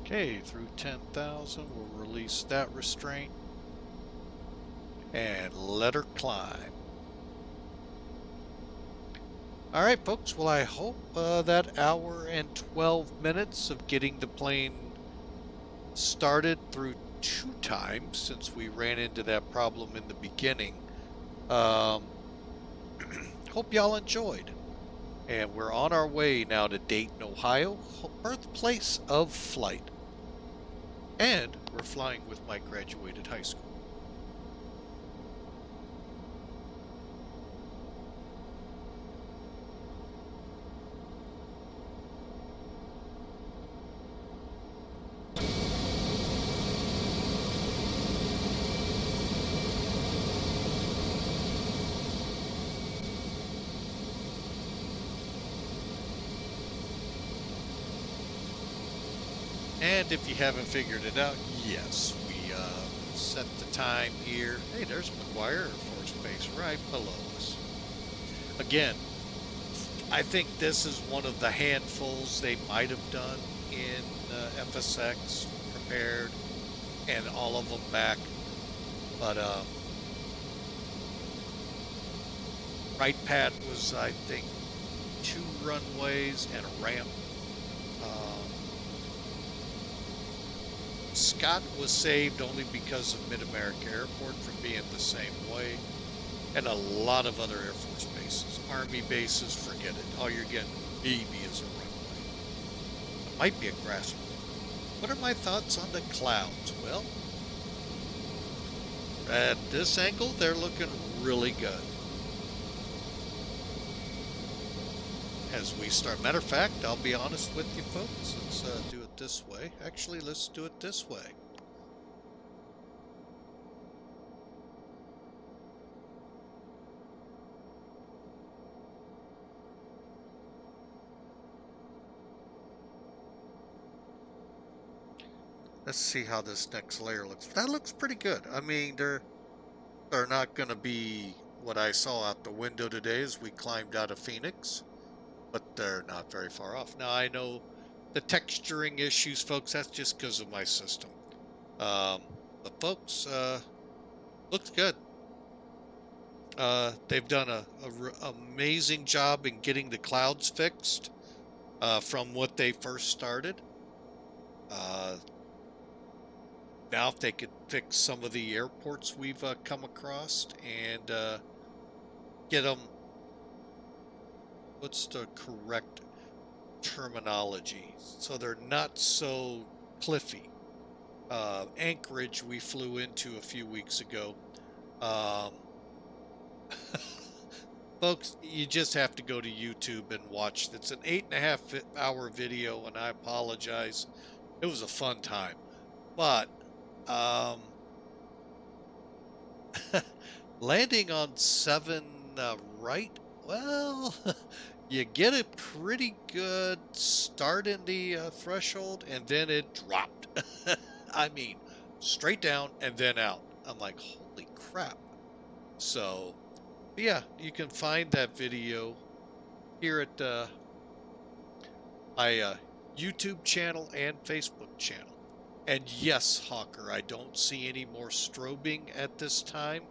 Okay, through 10,000, we'll release that restraint and let her climb. All right, folks. Well, I hope that hour and 12 minutes of getting the plane started through 2 times, since we ran into that problem in the beginning. Hope y'all enjoyed. And we're on our way now to Dayton, Ohio, birthplace of flight. And we're flying with Mike graduated high school. And if you haven't figured it out, yes, we set the time here. Hey, there's McGuire Air Force Base right below us. Again, I think this is one of the handfuls they might have done in FSX, prepared, and all of them back. But Wright-Pat was, I think, 2 runways and a ramp. Scott was saved only because of Mid-America Airport from being the same way, and a lot of other Air Force bases. Army bases, forget it. All you're getting maybe is a runway. It might be a grass road. What are my thoughts on the clouds? Well, at this angle, they're looking really good. As we start, matter of fact, I'll be honest with you folks, let's do it this way. Actually, let's do it this way. Let's see how this next layer looks. That looks pretty good. I mean, they're not going to be what I saw out the window today as we climbed out of Phoenix, but they're not very far off. Now, I know the texturing issues, folks, that's just because of my system. But folks, looks good. They've done an amazing job in getting the clouds fixed from what they first started. Now, if they could fix some of the airports we've come across and get them, what's the correct terminology, so they're not so cliffy. Anchorage we flew into a few weeks ago. Folks, you just have to go to YouTube and watch. It's an 8.5 hour video, and I apologize. It was a fun time, but landing on 7 right, well, you get a pretty good start in the threshold, and then it dropped. I mean, straight down and then out. I'm like, holy crap. So, yeah, you can find that video here at my YouTube channel and Facebook channel. And yes, Hawker, I don't see any more strobing at this time.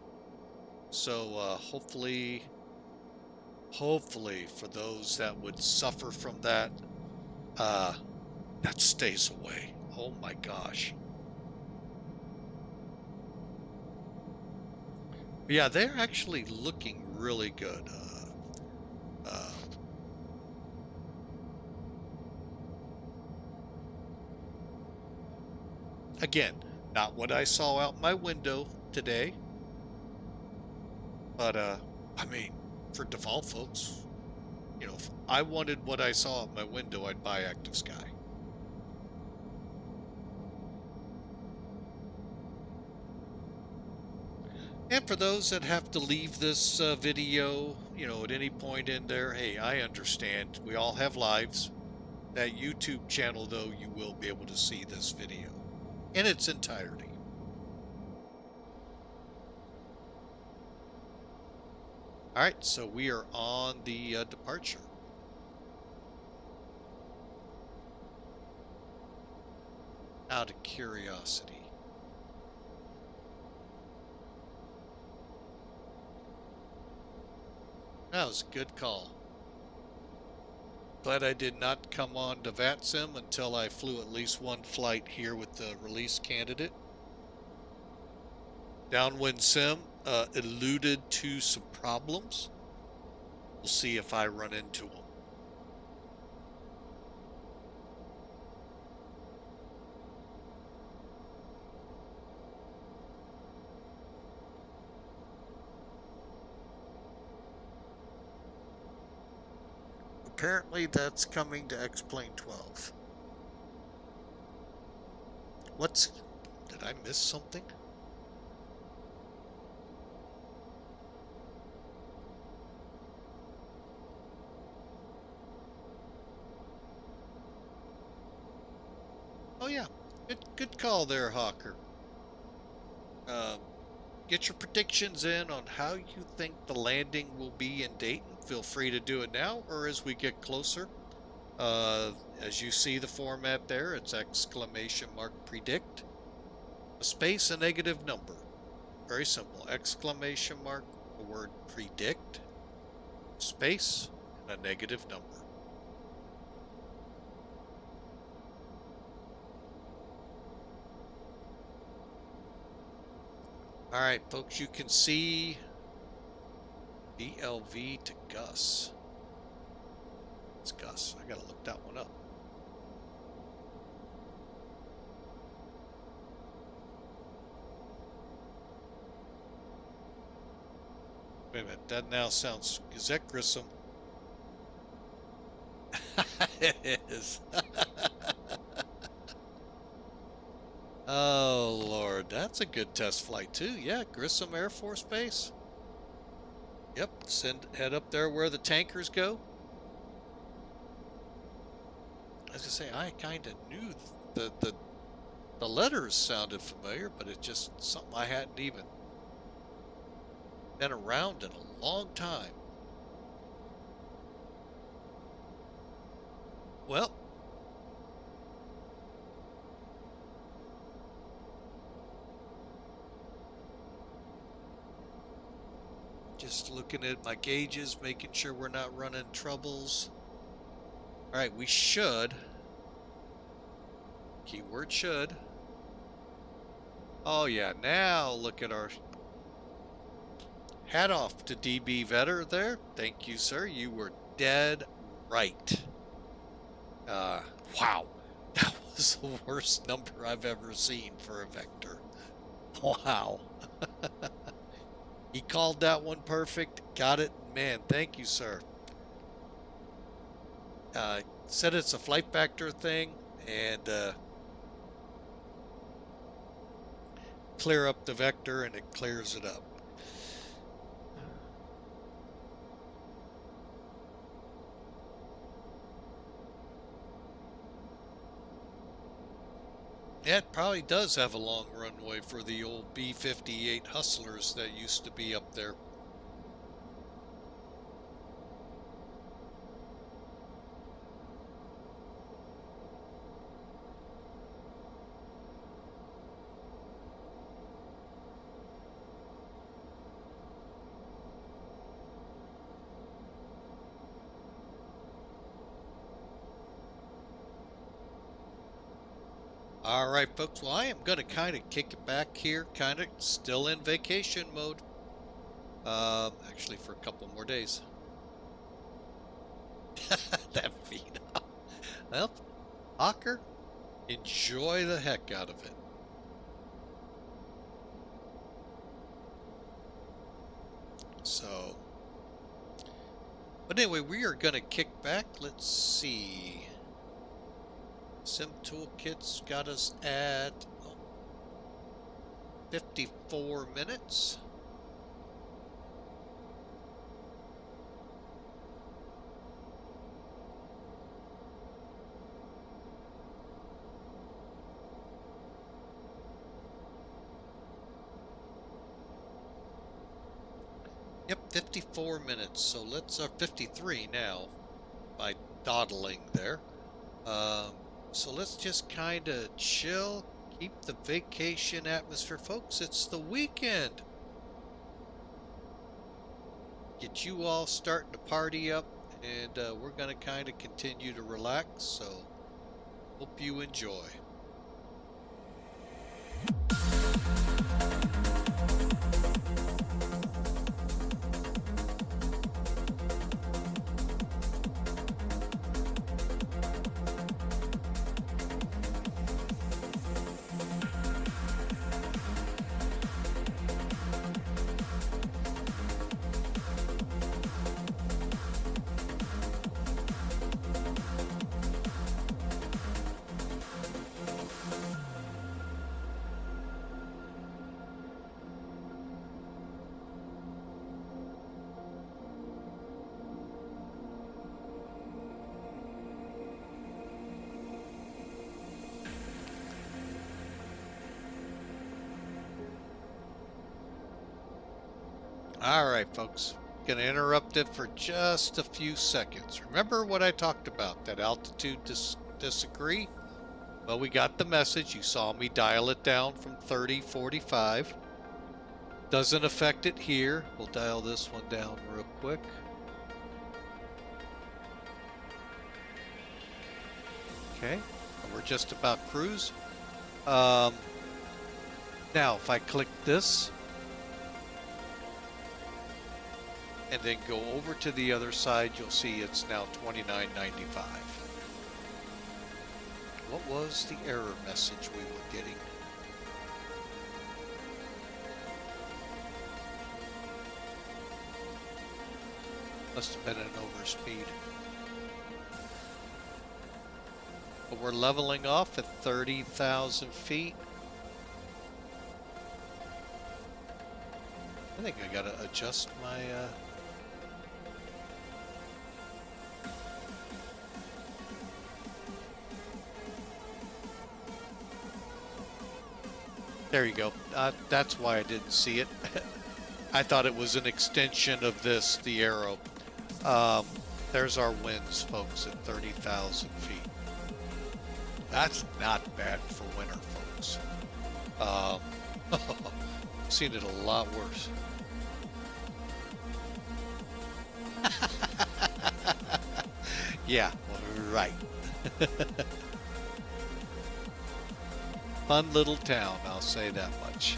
So hopefully for those that would suffer from that, that stays away. Oh my gosh. But yeah, they're actually looking really good. Again, not what I saw out my window today, but I mean, for default folks, you know, if I wanted what I saw out my window, I'd buy Active Sky. And for those that have to leave this video, you know, at any point in there, hey, I understand. We all have lives. That YouTube channel, though, you will be able to see this video in its entirety. All right, so we are on the departure. Out of curiosity, that was a good call. Glad I did not come on to VATSIM until I flew at least one flight here with the release candidate. Downwind sim alluded to some problems. We'll see if I run into them. apparently that's coming to X-Plane 12. Did I miss something? Oh yeah, good call there, Hawker. Get your predictions in on how you think the landing will be in Dayton. Feel free to do it now or as we get closer. As you see the format there, it's exclamation mark predict, a space, a negative number. Very simple. Exclamation mark, the word predict, space, and a negative number. All right, folks, you can see BLV to Gus. It's Gus. I gotta look that one up. Wait a minute, that now sounds... Is that Grissom? It is. Oh, Lord. That's a good test flight, too. Yeah, Grissom Air Force Base. Yep, head up there where the tankers go. I was going to say, I kind of knew the letters sounded familiar, but it's just something I hadn't even been around in a long time. Well, just looking at my gauges, making sure we're not running troubles. All right, we should. Keyword should. Oh yeah, now look at our... Hat off to DB Vetter there. Thank you, sir. You were dead right. Wow. That was the worst number I've ever seen for a vector. Wow. He called that one perfect. Got it. Man, thank you, sir. Said it's a FlightFactor thing, and clear up the vector, and it clears it up. Yeah, it probably does have a long runway for the old B-58 Hustlers that used to be up there. All right, folks. Well, I am going to kind of kick it back here, kind of still in vacation mode. Actually, for a couple more days. That feed up. Well, Hawker, enjoy the heck out of it. So, but anyway, we are going to kick back. Let's see. Sim Toolkit's got us at 54 minutes. Yep, 54 minutes. So let's 53 now by dawdling there. So let's just kind of chill, keep the vacation atmosphere, folks. It's the weekend. Get you all starting to party up, and we're going to kind of continue to relax. So hope you enjoy. All right, folks. Gonna interrupt it for just a few seconds. Remember what I talked about, that altitude disagree? Well, we got the message. You saw me dial it down from 3045. Doesn't affect it here. We'll dial this one down real quick. Okay, we're just about cruise. Now, if I click this and then go over to the other side, you'll see it's now 2995. What was the error message we were getting? Must have been an overspeed. But we're leveling off at 30,000 feet. I think I gotta adjust my there you go. That's why I didn't see it. I thought it was an extension of this, the arrow. There's our winds, folks, at 30,000 feet. That's not bad for winter, folks. Seen it a lot worse. Yeah, right. Fun little town, I'll say that much.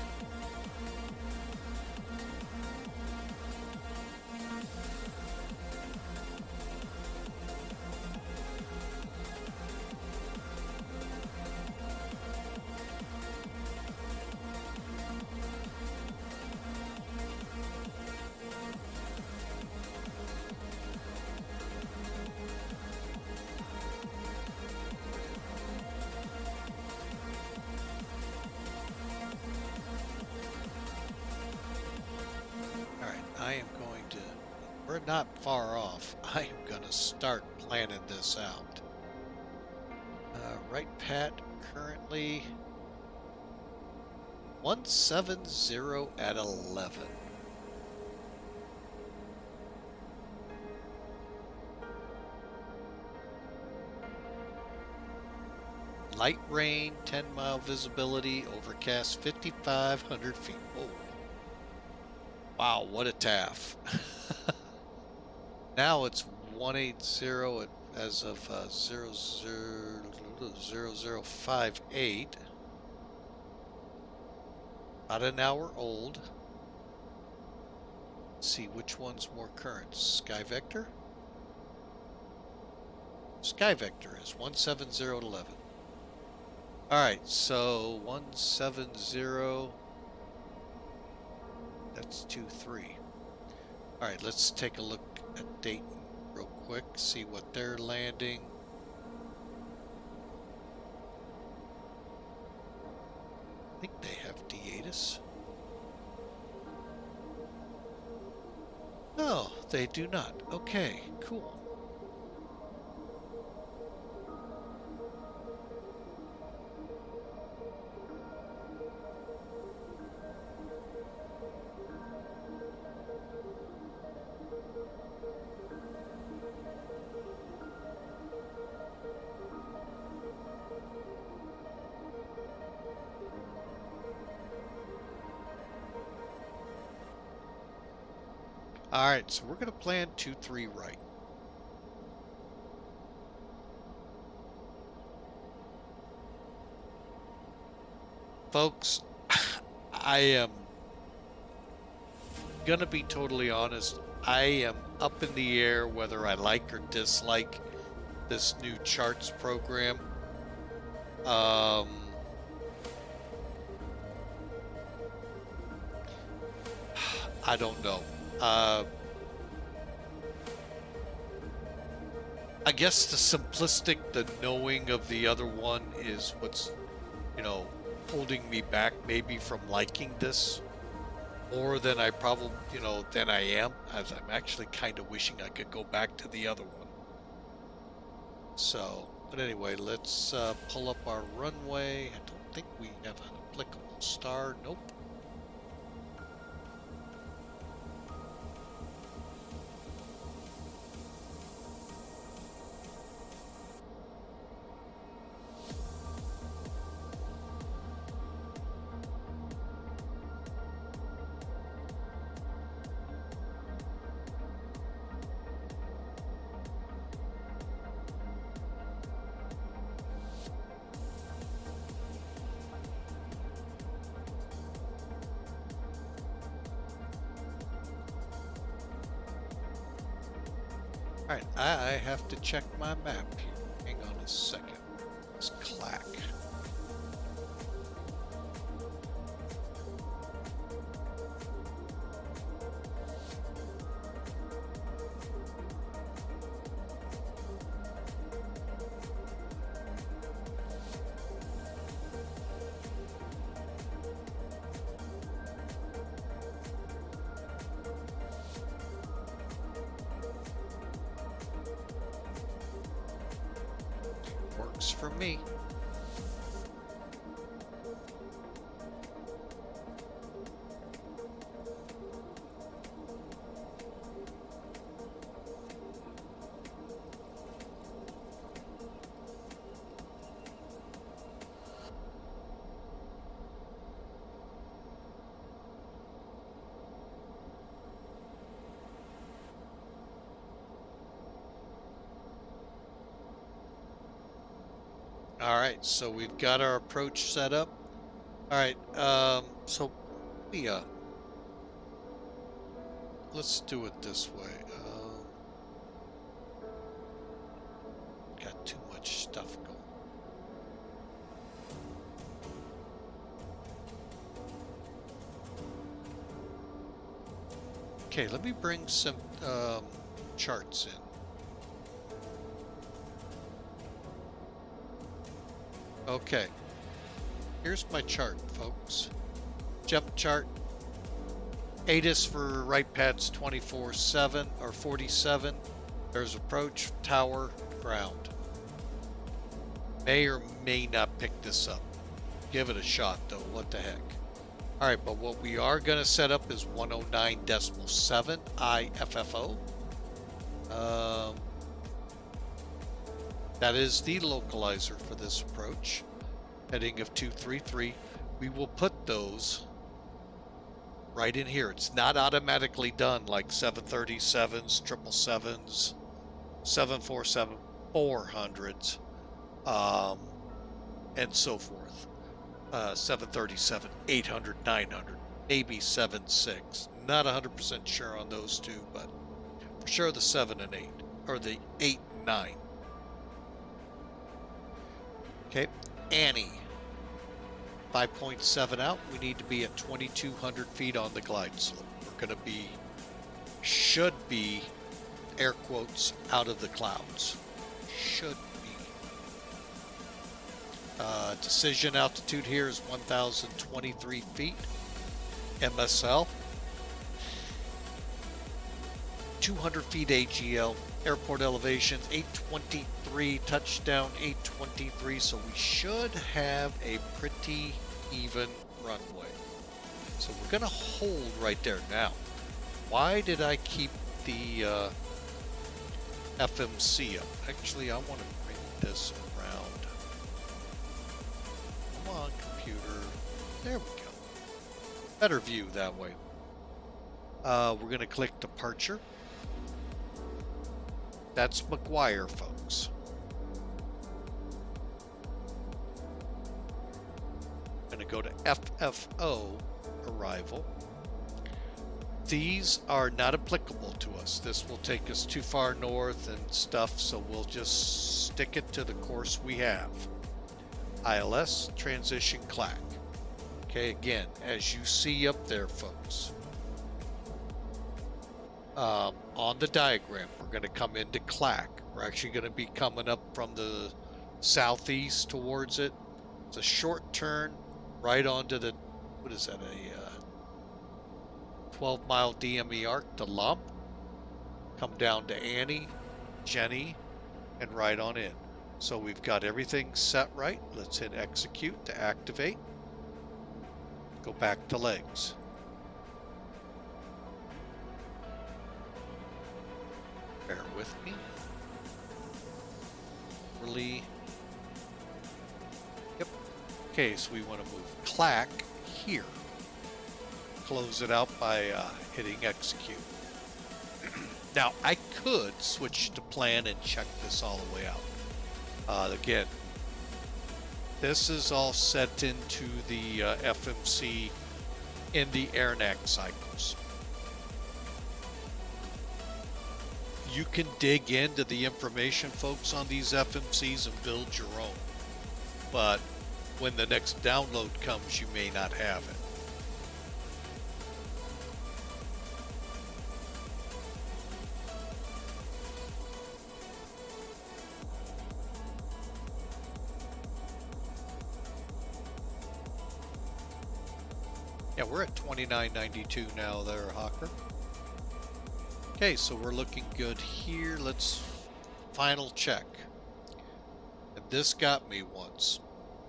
We're not far off. I am going to start planning this out. Right, Pat, currently 170 at 11. Light rain, 10-mile visibility, overcast 5,500 feet. Whoa. Wow, what a taff. Now it's 180 as of 0058. About an hour old. Let's see which one's more current. Sky Vector? Sky Vector is 170 at 11. Alright, so 170. That's 23. Alright, let's take a look at Dayton real quick, see what they're landing. I think they have D-ATIS. No, they do not. Okay, cool. Alright, so we're going to plan 2-3 right. Folks, I am going to be totally honest. I am up in the air whether I like or dislike this new charts program. I don't know. I guess the simplistic, the knowing of the other one is what's, you know, holding me back maybe from liking this more than I probably, you know, than I am, as I'm actually kind of wishing I could go back to the other one. So, but anyway, let's pull up our runway. I don't think we have an applicable star. Nope. Alright, I have to check my map here. Hang on a second. It's clack. Works for me. All right, so we've got our approach set up. All right, so yeah, let's do it this way. Got too much stuff going. Okay, let me bring some charts in. Okay, here's my chart, folks. Jump chart. ATIS for right pads 24/7 or 47. There's approach, tower, ground. May or may not pick this up. Give it a shot though, what the heck. Alright, but what we are going to set up is 109.7 IFFO. That is the localizer for this approach. Heading of 233. We will put those right in here. It's not automatically done like 737s, 777s, 747, 400s, and so forth. 737, 800, 900, maybe 76. Not 100% sure on those two, but for sure the 7 and 8, or the 8 and 9. Okay, Annie, 5.7 out. We need to be at 2,200 feet on the glide slope. We're going to be, should be, air quotes, out of the clouds. Should be. Decision altitude here is 1,023 feet. MSL. 200 feet AGL. Airport elevation 823, touchdown 823, so we should have a pretty even runway. So we're going to hold right there. Now, why did I keep the FMC up? Actually, I want to bring this around. Come on, computer. There we go. Better view that way. We're going to click departure. That's McGuire, folks. I'm going to go to FFO arrival. These are not applicable to us. This will take us too far north and stuff, so we'll just stick it to the course we have. ILS, transition clack. Okay, again, as you see up there, folks. On the diagram, we're going to come into clack. We're actually going to be coming up from the southeast towards it. It's a short turn right onto the, what is that, a 12-mile DME arc to Lump. Come down to Annie, Jenny, and right on in. So we've got everything set right. Let's hit execute to activate. Go back to legs. Bear with me. Really. Yep. Okay, so we want to move clack here. Close it out by hitting execute. Now, I could switch to plan and check this all the way out. Again, this is all set into the FMC in the AirNAC cycles. You can dig into the information, folks, on these FMCs and build your own. But when the next download comes, you may not have it. Yeah, we're at 29.92 now there, Hawker. Okay, so we're looking good here. Let's final check. And this got me once.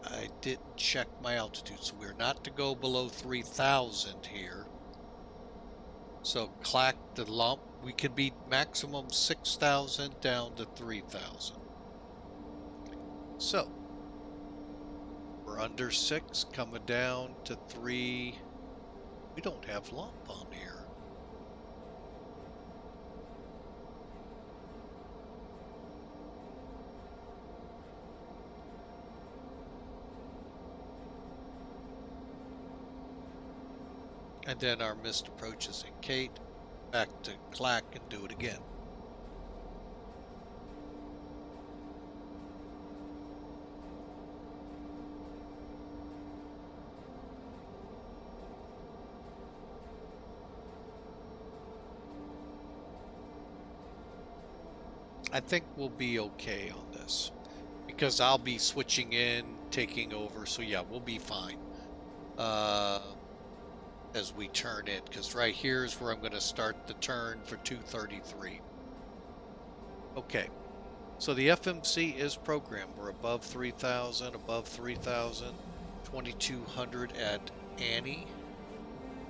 I didn't check my altitude, so we're not to go below 3,000 here. So clack the lump. We can be maximum 6,000 down to 3,000. So we're under 6, coming down to 3. We don't have lump on here. And then our missed approaches in Kate, back to clack and do it again. I think we'll be okay on this because I'll be switching in, taking over. So yeah, we'll be fine. As we turn in, because right here is where I'm going to start the turn for 233. Okay, so the FMC is programmed. We're above 3,000, above 3,000, 2,200 at Annie,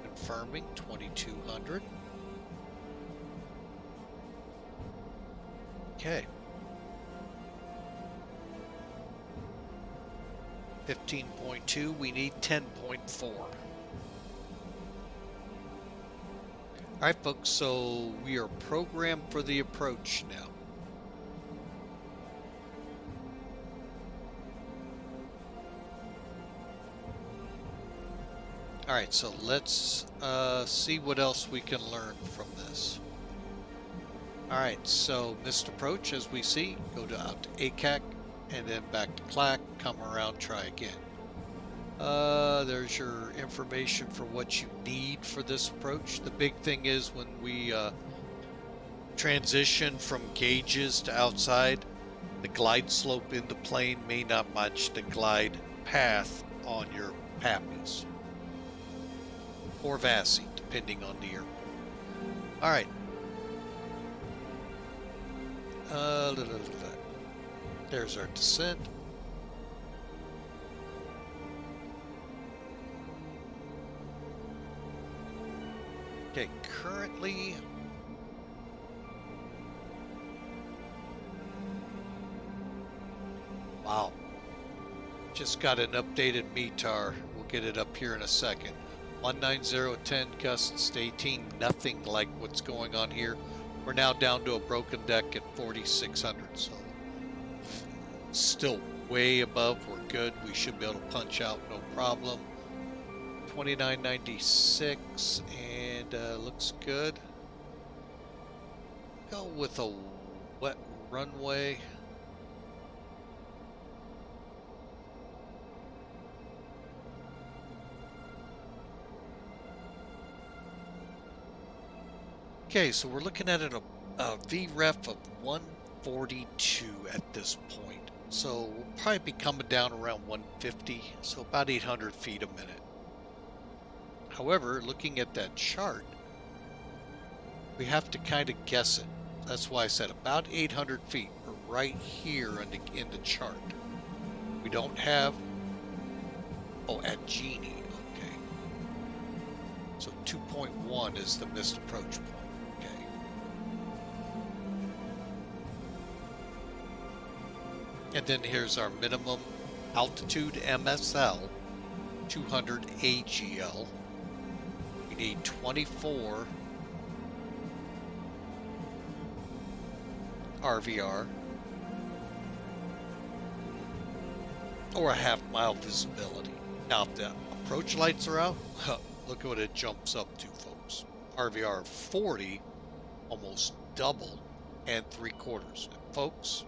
confirming 2,200. Okay. 15.2, we need 10.4. Alright folks, so we are programmed for the approach now. Alright, so let's see what else we can learn from this. Alright, so missed approach as we see, go to out to ACAC and then back to clack, come around, try again. There's your information for what you need for this approach. The big thing is when we transition from gauges to outside, the glide slope in the plane may not match the glide path on your PAPIs or VATSIM, depending on the airport. All right. There's our descent. Okay, currently wow, just got an updated METAR. We'll get it up here in a second. 19010 gusts to 18, nothing like what's going on here. We're now down to a broken deck at 4,600, so still way above. We're good. We should be able to punch out no problem. 2996 and looks good. Go with a wet runway. Okay, so we're looking at a VREF of 142 at this point. So we'll probably be coming down around 150, so about 800 feet a minute. However, looking at that chart, we have to kind of guess it. That's why I said about 800 feet. We're right here in the chart. We don't have, oh, at Genie, okay. So 2.1 is the missed approach point. And then here's our minimum altitude MSL, 200 AGL. We need 24 RVR or a half-mile visibility. Now, if the approach lights are out, look at what it jumps up to, folks. RVR 40, almost double and 3/4. And folks,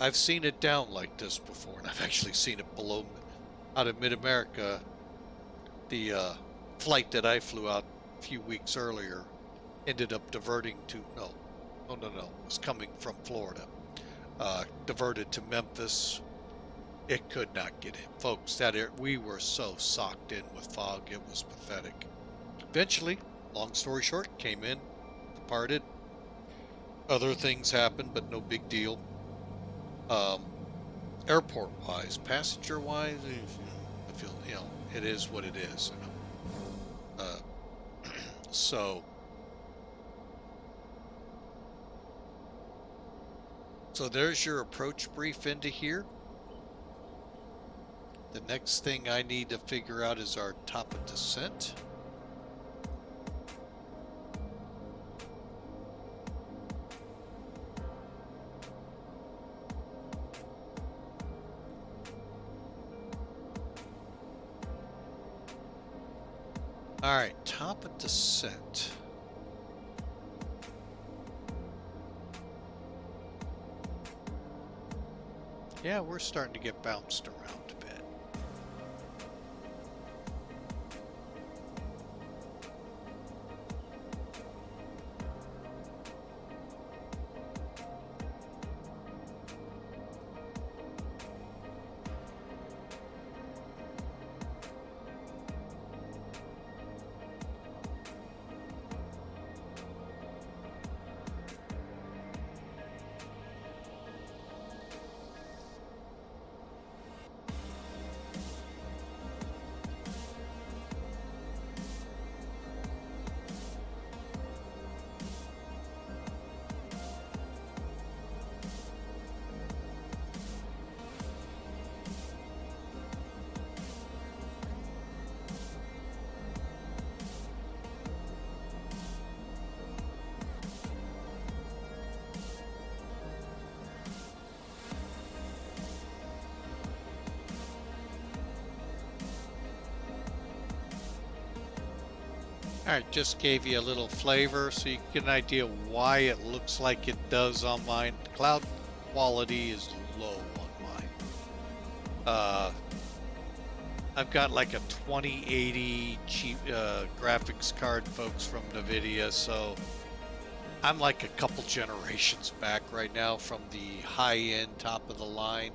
I've seen it down like this before, and I've actually seen it below out of Mid-America. The flight that I flew out a few weeks earlier ended up diverting to, no, it was coming from Florida. Diverted to Memphis. It could not get in. Folks, we were so socked in with fog, it was pathetic. Eventually, long story short, came in, departed. Other things happened, but no big deal. Airport-wise, passenger-wise, I feel, it is what it is. So there's your approach brief into here. The next thing I need to figure out is our top of descent. All right, top of descent. Yeah, we're starting to get bounced around a bit. Alright, just gave you a little flavor so you get an idea why it looks like it does on mine. The cloud quality is low on mine. I've got like a 2080 cheap graphics card, folks, from Nvidia, so I'm like a couple generations back right now from the high-end top of the line.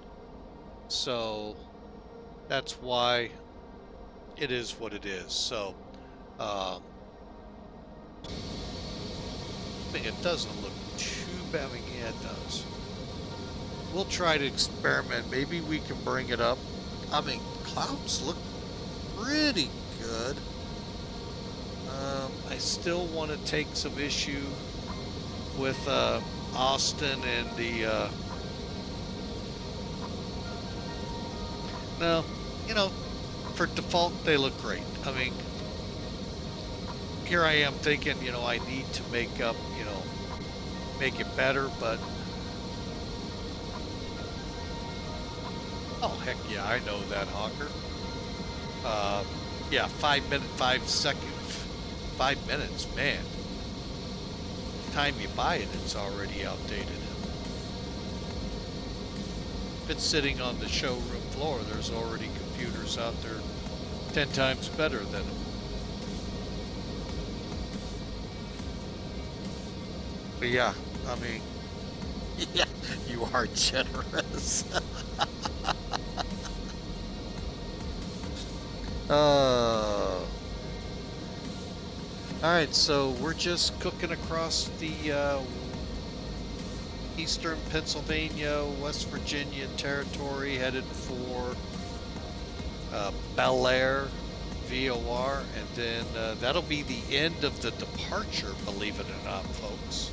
So that's why it is what it is. So I think it doesn't look too bad. I mean, yeah, it does. We'll try to experiment. Maybe we can bring it up. I mean, clouds look pretty good. I still want to take some issue with Austin and the no, for default they look great. I mean, here I am thinking, I need to make up, make it better, but oh heck yeah, I know that, Hawker. Yeah, 5 minutes, man. The time you buy it, it's already outdated. If it's sitting on the showroom floor, there's already computers out there 10 times better than it. But yeah, I mean, yeah, you are generous. Alright, so we're just cooking across the eastern Pennsylvania, West Virginia territory, headed for Bel Air, VOR, and then that'll be the end of the departure, believe it or not, folks.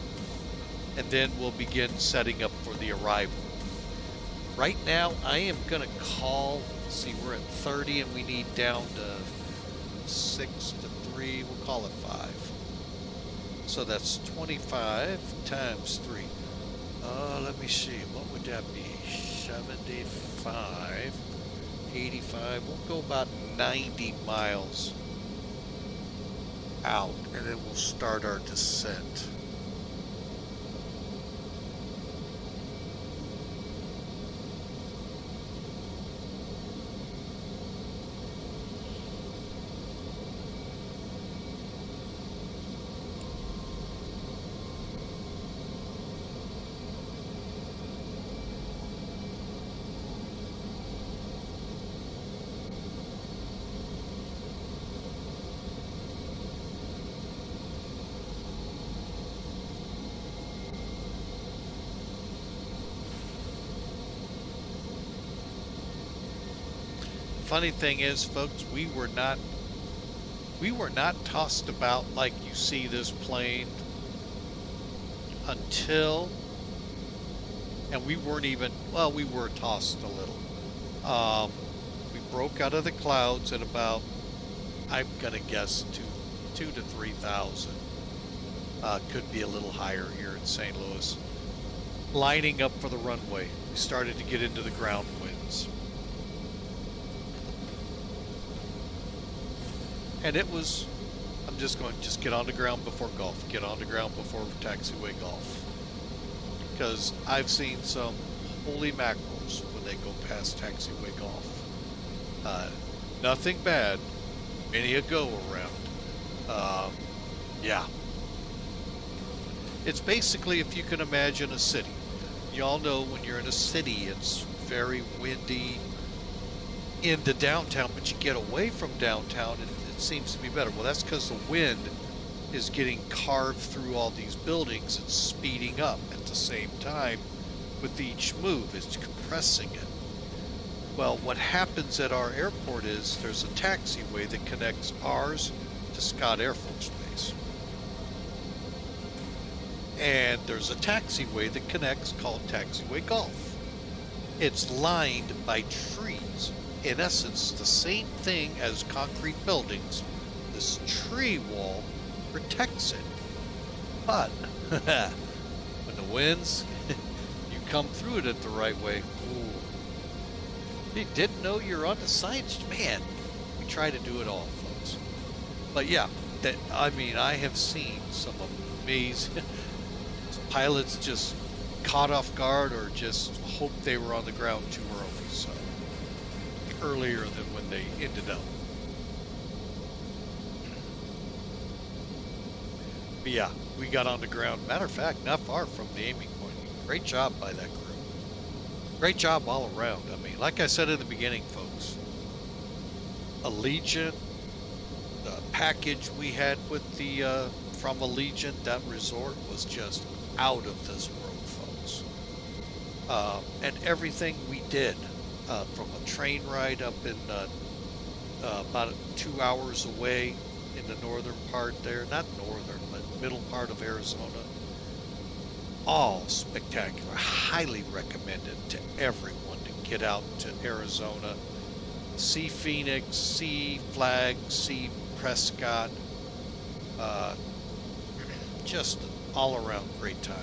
And then we'll begin setting up for the arrival. Right now, I am going to call, see, we're at 30 and we need down to 6 to 3, we'll call it 5. So that's 25 times 3. Let me see, what would that be? 75, 85, we'll go about 90 miles out, and then we'll start our descent. funny thing is, folks, we were not tossed about like you see this plane until, and we weren't even, well, we were tossed a little. We broke out of the clouds at about, I'm gonna guess, 2 to 3,000. Could be a little higher here in St. Louis. Lining up for the runway, we started to get into the ground winds. And it was, I'm just going, just get on the ground before golf. Get on the ground before taxiway golf. Because I've seen some holy mackerels when they go past taxiway golf. Nothing bad, many a go around. Yeah. It's basically, if you can imagine a city. You all know when you're in a city, it's very windy into downtown, but you get away from downtown and it seems to be better. Well, that's because the wind is getting carved through all these buildings and speeding up at the same time. With each move, it's compressing it. Well, what happens at our airport is there's a taxiway that connects ours to Scott Air Force Base. And there's a taxiway that connects called Taxiway Golf. It's lined by trees. In essence, the same thing as concrete buildings. This tree wall protects it. But when the winds, you come through it at the right way. Ooh. You didn't know you're on the science? Man, we try to do it all, folks. But yeah, that, I mean, I have seen some amazing pilots just caught off guard or just hoped they were on the ground too early, so earlier than when they ended up. But yeah, we got on the ground. Matter of fact, not far from the aiming point. Great job by that crew. Great job all around. I mean, like I said in the beginning, folks, Allegiant, the package we had with the from Allegiant, that resort was just out of this world, folks. And everything we did, from a train ride up in about 2 hours away in the northern part there, not northern, but middle part of Arizona, all spectacular. Highly recommended to everyone to get out to Arizona, see Phoenix, see Flag, see Prescott. Just all around great time.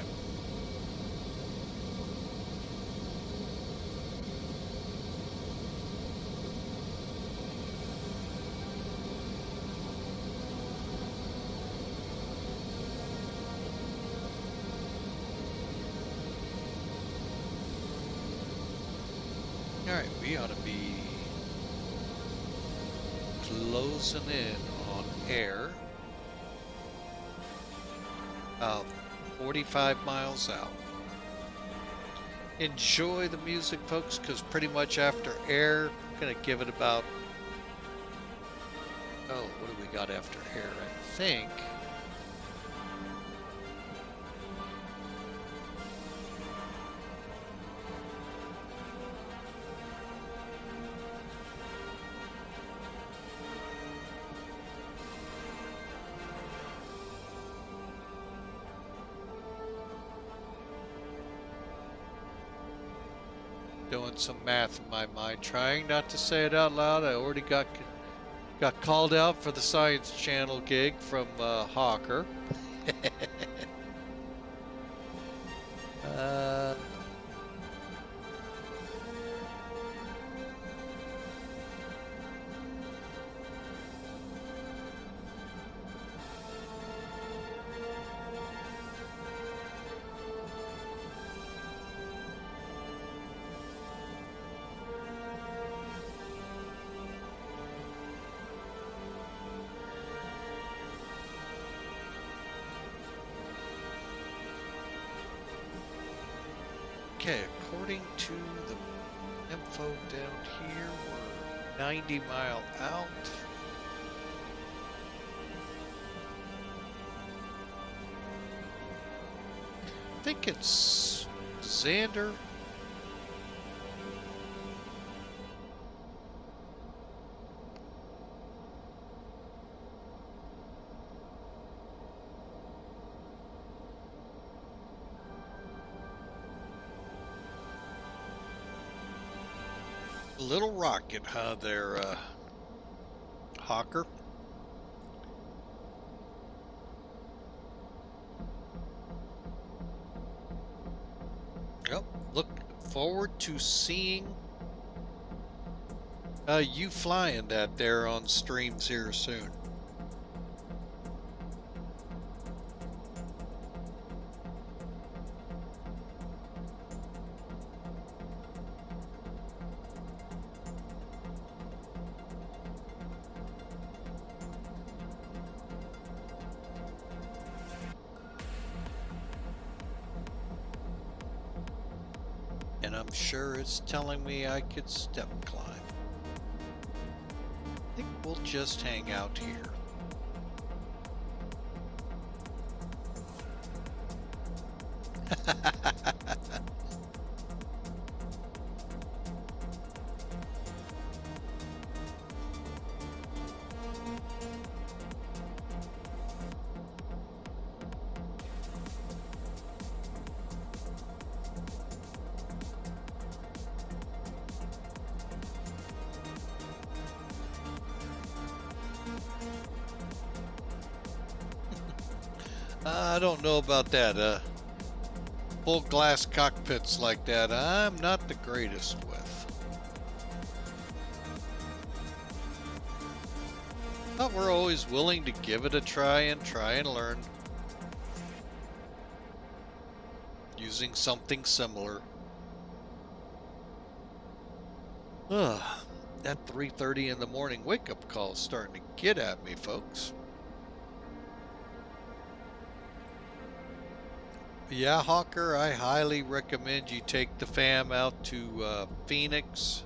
All right, we ought to be closing in on air. About 45 miles out. Enjoy the music, folks, because pretty much after air, I'm going to give it about, oh, what do we got after air? I think doing some math in my mind, trying not to say it out loud. I already got called out for the Science Channel gig from Hawker. Okay, according to the info down here, we're 90 mile out. I think it's Xander. Little rocket, huh, there, Hawker? Yep, look forward to seeing you flying that there on streams here soon. And I'm sure it's telling me I could step climb. I think we'll just hang out here. I don't know about that. Full glass cockpits like that, I'm not the greatest with. But we're always willing to give it a try and learn. Using something similar. That 3:30 in the morning wake-up call is starting to get at me, folks. Yeah, Hawker, I highly recommend you take the fam out to Phoenix.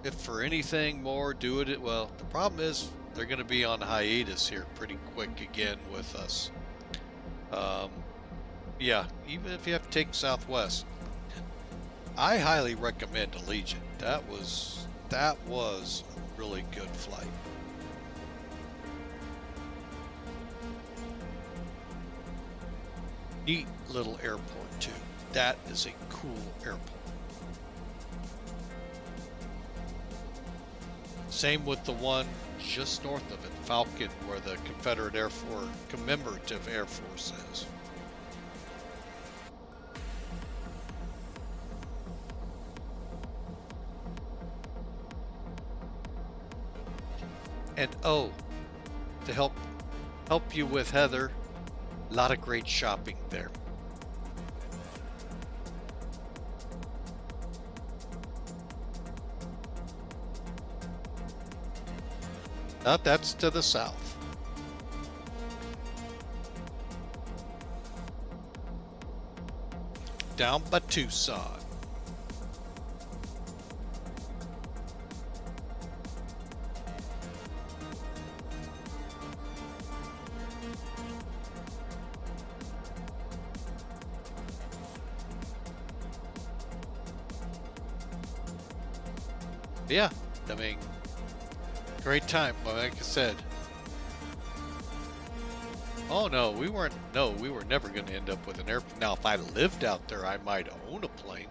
If for anything more, do it. Well, the problem is they're going to be on hiatus here pretty quick again with us. Yeah, even if you have to take Southwest, I highly recommend Allegiant. That was a really good flight. Neat little airport too. That is a cool airport. Same with the one just north of it, Falcon, where the Confederate Air Force, commemorative Air Force is. And oh, to help you with Heather, a lot of great shopping there. That's to the south. Down by Tucson. Yeah, I mean, great time, like I said. Oh no, we were never going to end up with an airplane. Now, if I lived out there, I might own a plane.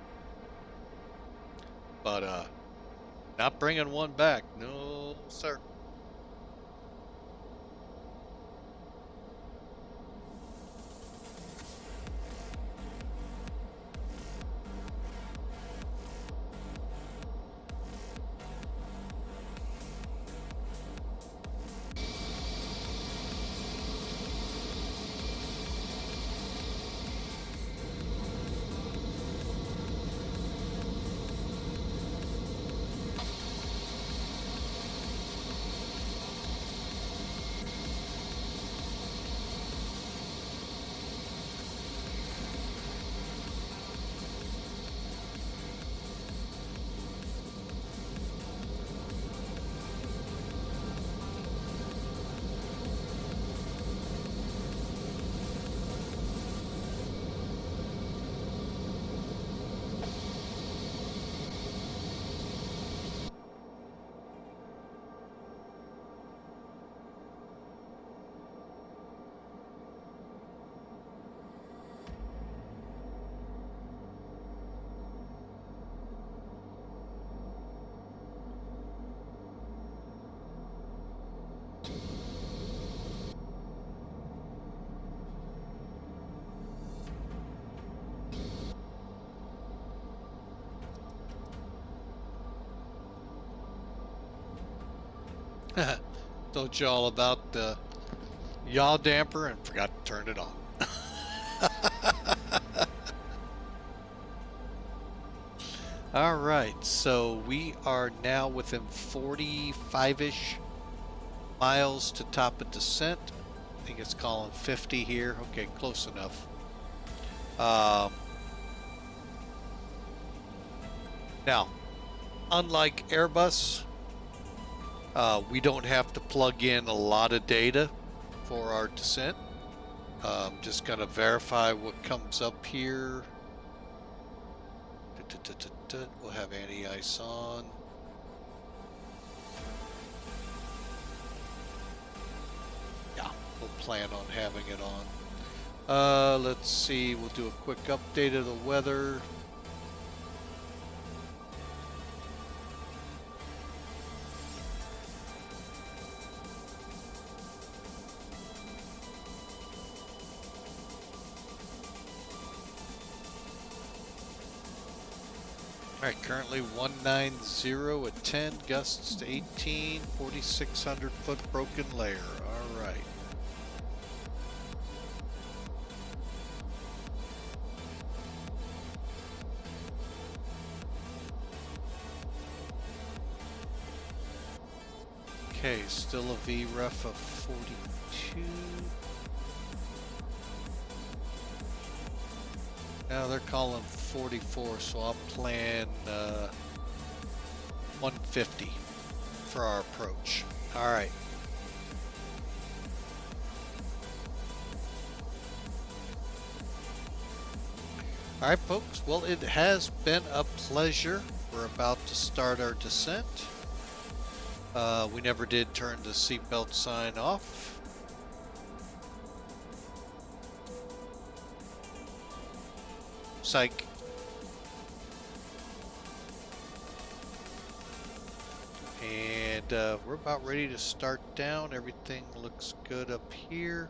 But, not bringing one back. No, sir. Told you all about the yaw damper and forgot to turn it on. All right, so we are now within 45-ish miles to top of descent. I think it's calling 50 here. Okay, close enough. Now, unlike Airbus, we don't have to plug in a lot of data for our descent. Just gonna verify what comes up here. We'll have anti-ice on. Yeah, we'll plan on having it on. Let's see, we'll do a quick update of the weather. Alright, currently 190 at 10, gusts to 18, 4,600 foot broken layer. Alright. Okay, still a VREF of 42. Now they're calling 44, so I'll plan 150 for our approach. All right. All right, folks. Well, it has been a pleasure. We're about to start our descent. We never did turn the seatbelt sign off. Psych. And we're about ready to start down. Everything looks good up here.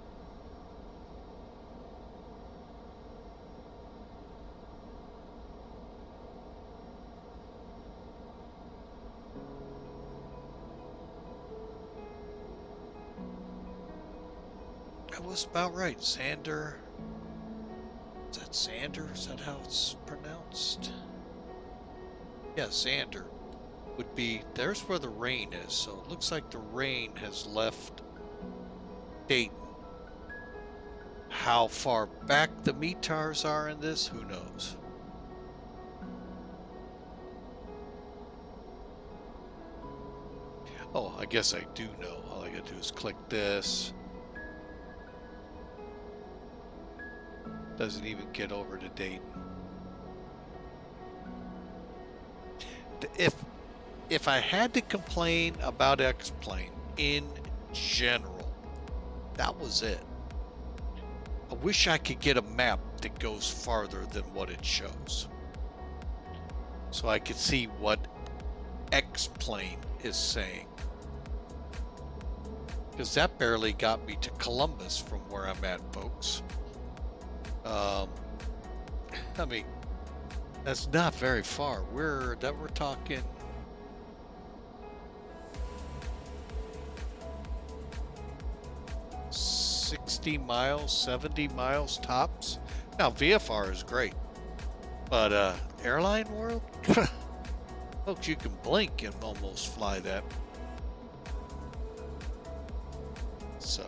That was about right. Xander. Is that Xander? Is that how it's pronounced? Yeah, Xander would be, there's where the rain is. So it looks like the rain has left Dayton. How far back the METARs are in this, who knows? Oh, I guess I do know. All I gotta do is click this. Doesn't even get over to Dayton. If I had to complain about X-Plane in general, that was it. I wish I could get a map that goes farther than what it shows, so I could see what X-Plane is saying. Because that barely got me to Columbus from where I'm at, folks. I mean, that's not very far. We're talking 60 miles, 70 miles tops. Now VFR is great, but airline world, folks, you can blink and almost fly that. So.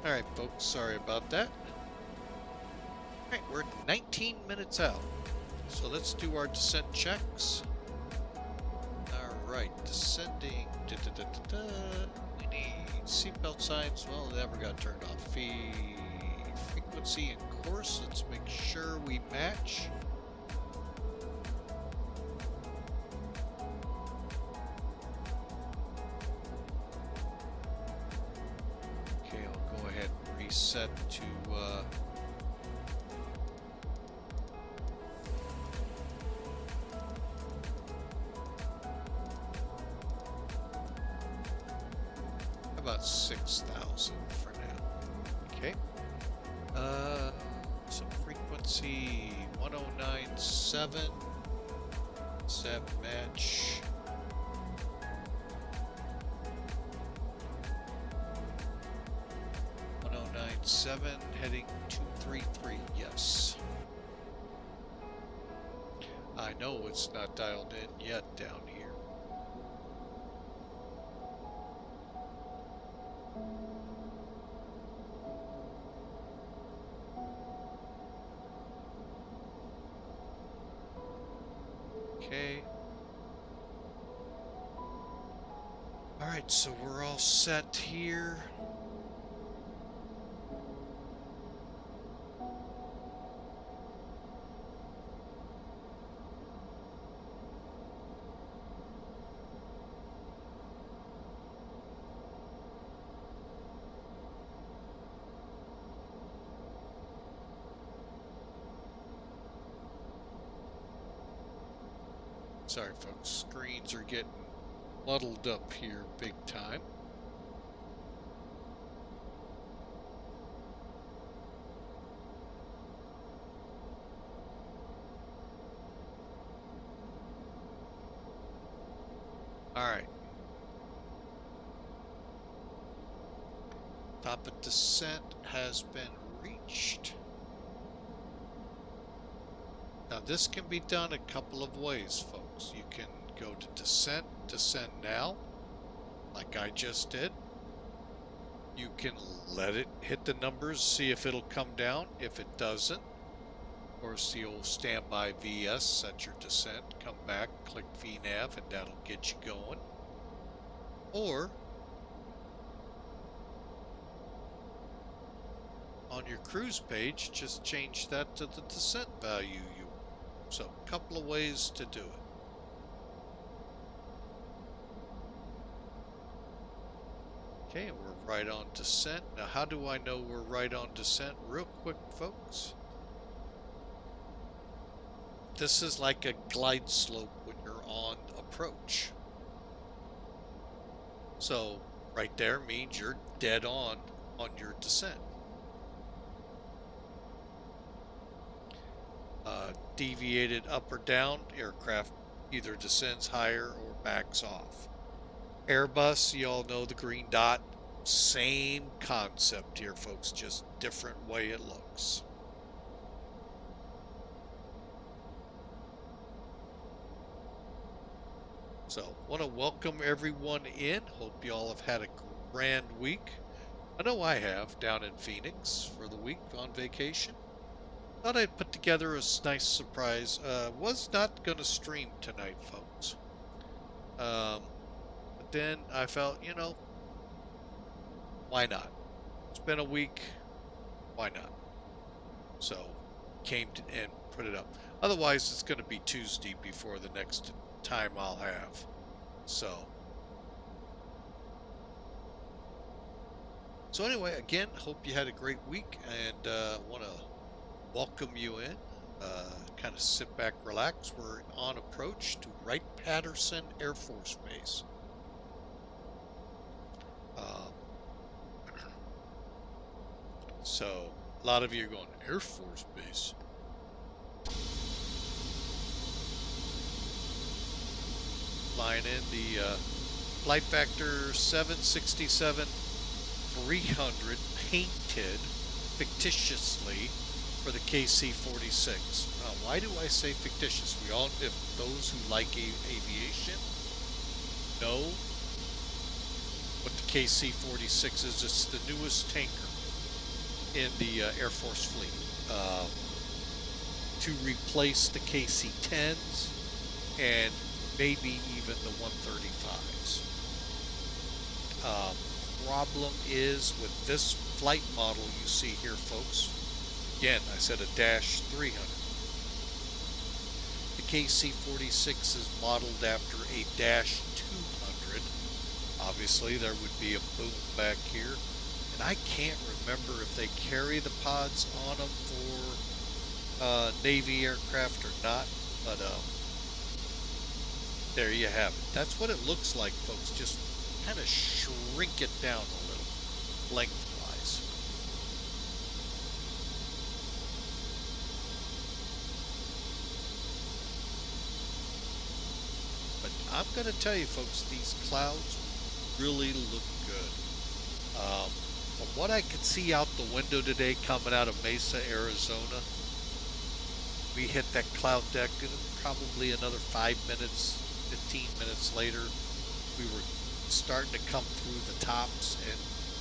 Alright, folks, sorry about that. Alright, we're 19 minutes out. So let's do our descent checks. Alright, descending. We need seatbelt signs. Well, it never got turned off. Frequency and course. Let's make sure we match. Okay, I'll go ahead and reset to about 6,000 for now. Okay. So frequency 1097. Set match. 1097 heading 233. Yes. I know it's not dialed in yet down here. Okay. Alright, so we're all set here. Sorry folks, screens are getting muddled up here big time. Alright. Top of descent has been reached. Now this can be done a couple of ways, folks. You can go to descend now, like I just did. You can let it hit the numbers, see if it'll come down. If it doesn't, of course the old standby VS, set your descent, come back, click VNav, and that'll get you going. Or on your cruise page, just change that to the descent value you want. So a couple of ways to do it. Okay, we're right on descent. Now how do I know we're right on descent? Real quick, folks. This is like a glide slope when you're on approach. So right there means you're dead on your descent. Deviated up or down, aircraft either descends higher or backs off. Airbus, you all know the green dot, same concept here, folks, just different way it looks. So, want to welcome everyone in. Hope you all have had a grand week. I know I have, down in Phoenix for the week on vacation. Thought I'd put together a nice surprise. Was not going to stream tonight, folks. But then I felt, you know, why not? It's been a week. Why not? So, came to and put it up. Otherwise, it's going to be Tuesday before the next time I'll have. So anyway, again, hope you had a great week, and want to welcome you in. Kind of sit back, relax. We're on approach to Wright-Patterson Air Force Base. So a lot of you are going, Air Force Base? Flying in the FlightFactor 767-300 painted fictitiously for the KC-46. Why do I say fictitious? We all, if those who like aviation know what the KC-46 is, it's the newest tanker. in the Air Force fleet to replace the KC-10s and maybe even the 135s. Problem is with this flight model you see here, folks. Again, I said a Dash 300. The KC-46 is modeled after a Dash 200. Obviously, there would be a boom back here. And I can't remember if they carry the pods on them for Navy aircraft or not. But there you have it. That's what it looks like, folks. Just kind of shrink it down a little, lengthwise. But I'm going to tell you, folks, these clouds really look good. From what I could see out the window today coming out of Mesa, Arizona, we hit that cloud deck and probably another 5 minutes, 15 minutes later, we were starting to come through the tops and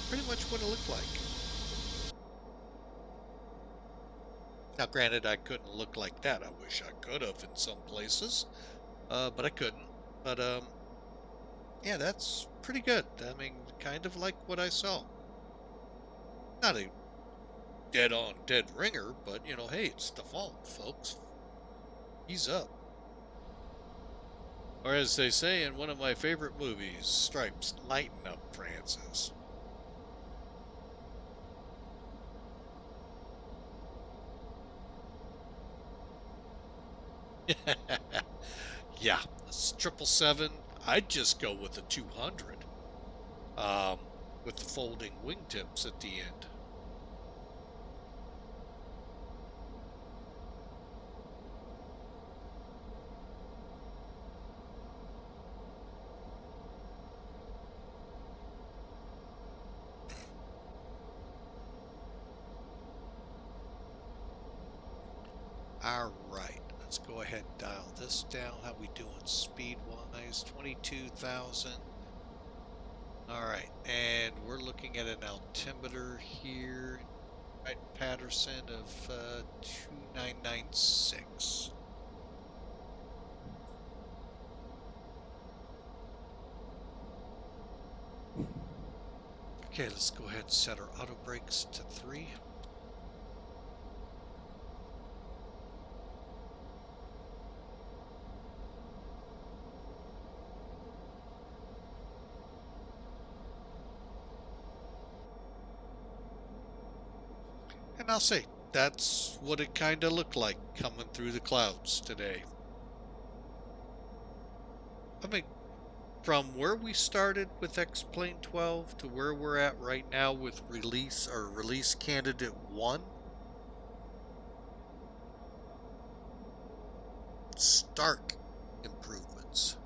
pretty much what it looked like. Now, granted, I couldn't look like that. I wish I could have in some places, but I couldn't. But yeah, that's pretty good. I mean, kind of like what I saw. Not a dead-on dead ringer, but you know, hey, it's the fall, folks. He's up. Or as they say in one of my favorite movies, Stripes, lighten up, Francis. Yeah, it's 777. I'd just go with the 200 with the folding wingtips at the end. All right, let's go ahead and dial this down. How we doing speed-wise? 22,000. All right, and we're looking at an altimeter here, Wright-Patterson of 2996. Okay, let's go ahead and set our auto brakes to 3. And I'll say, that's what it kind of looked like coming through the clouds today. I mean, from where we started with XP12 to where we're at right now with Release Candidate 1, stark improvements.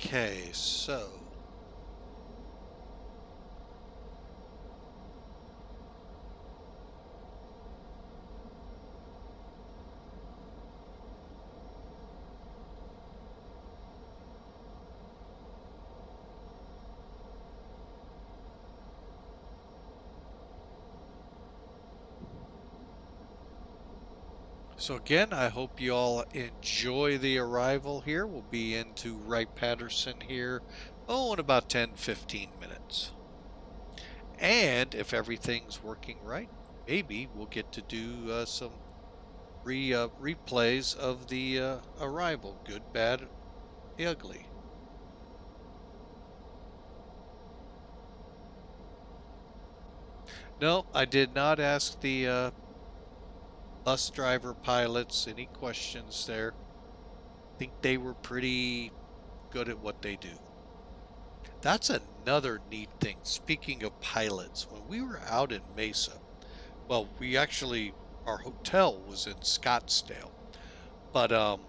Okay, so again, I hope you all enjoy the arrival here. We'll be into Wright-Patterson here, in about 10-15 minutes. And if everything's working right, maybe we'll get to do some replays of the arrival, good, bad, ugly. No, I did not ask the bus driver pilots any questions there. I think they were pretty good at what they do. That's another neat thing. Speaking of pilots, when we were out in Mesa, well, we actually, our hotel was in Scottsdale, but no,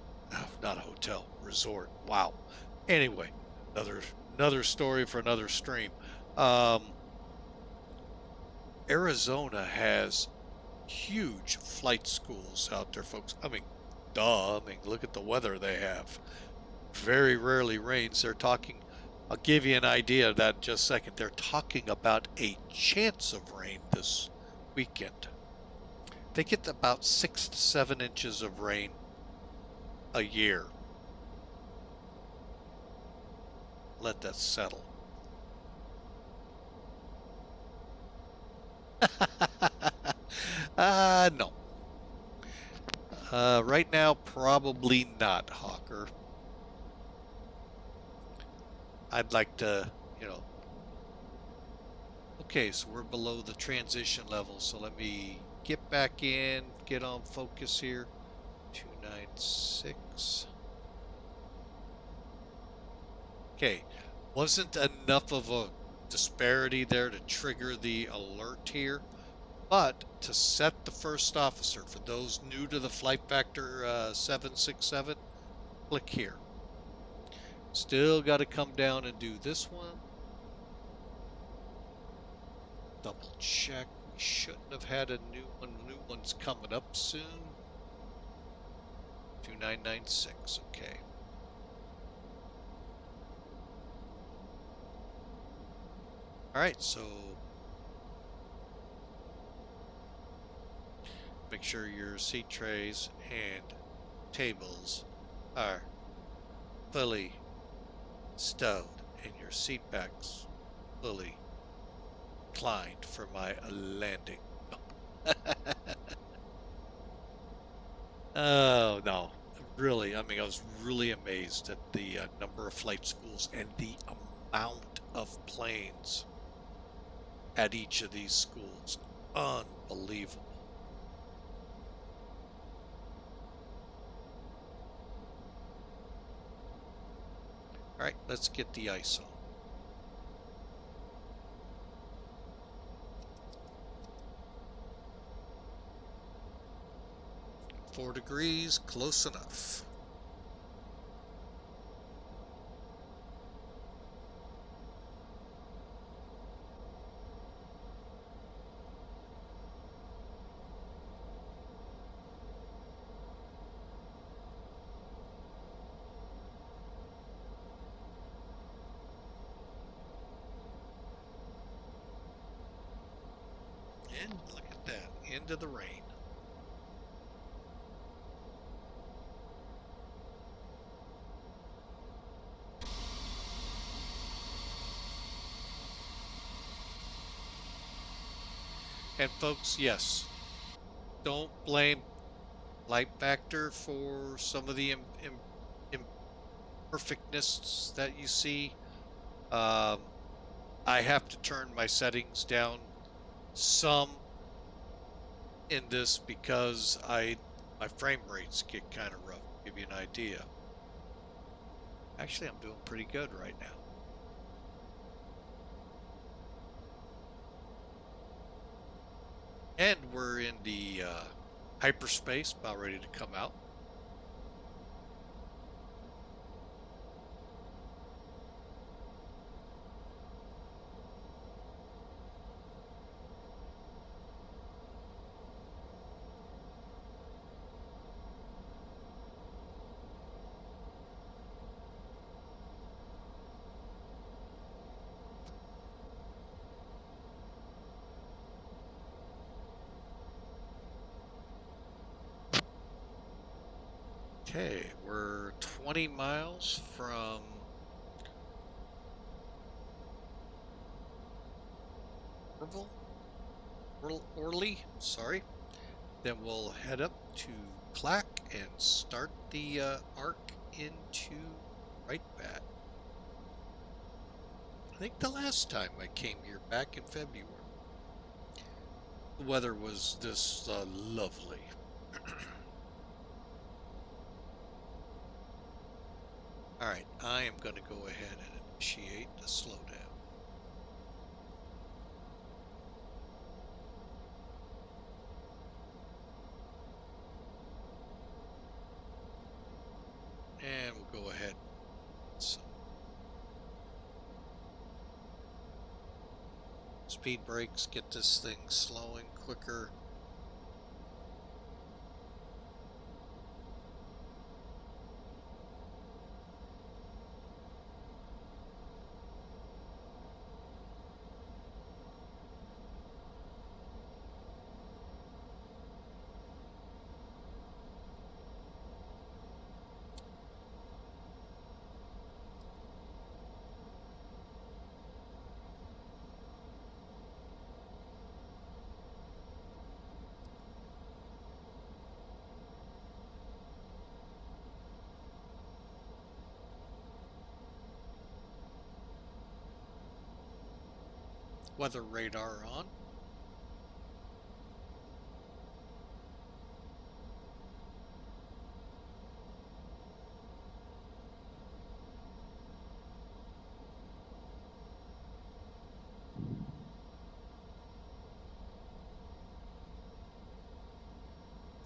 not a hotel, resort. Wow. Anyway, another story for another stream. Um, Arizona has huge flight schools out there, folks. I mean, duh. I mean, look at the weather they have. Very rarely rains. They're talking, I'll give you an idea of that in just a second. They're talking about a chance of rain this weekend. They get about 6 to 7 inches of rain a year. Let that settle. No. Right now, probably not, Hawker. I'd like to, okay, so we're below the transition level. So let me get back in, get on focus here. 296. Okay, wasn't enough of a disparity there to trigger the alert here, but to set the first officer, for those new to the FlightFactor 767, click here. Still got to come down and do this one. Double check. We shouldn't have had a new one. New one's coming up soon. 2996. Okay. All right, so make sure your seat trays and tables are fully stowed and your seat backs fully inclined for my landing. Oh, no. Really, I mean, I was really amazed at the number of flight schools and the amount of planes at each of these schools. Unbelievable. All right, let's get the ISO. Four degrees, close enough. And look at that, into the rain. And folks, yes, don't blame FlightFactor for some of the imperfectness that you see. I have to turn my settings down some in this because my frame rates get kind of rough. Give you an idea. Actually, I'm doing pretty good right now. And we're in the hyperspace, about ready to come out. Okay, we're 20 miles from Orly, sorry. Then we'll head up to Clack and start the arc into Wright-Pat. I think the last time I came here back in February, the weather was this lovely. All right, I am going to go ahead and initiate the slowdown. Speed brakes, get this thing slowing quicker. Weather radar on.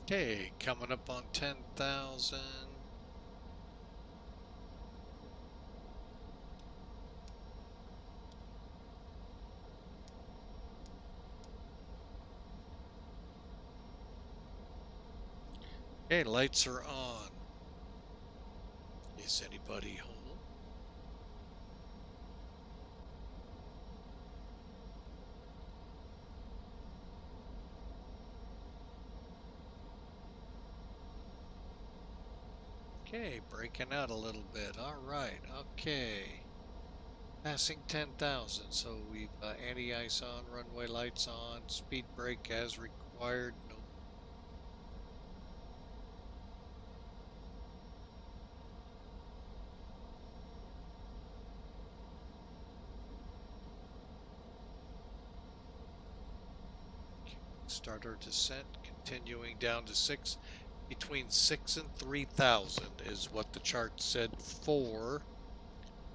Okay, coming up on 10,000. Okay, lights are on. Is anybody home? Okay, breaking out a little bit. All right, okay. Passing 10,000, so we've anti-ice on, runway lights on, speed brake as required. No. Start our descent, continuing down to 6. Between 6 and 3,000 is what the chart said for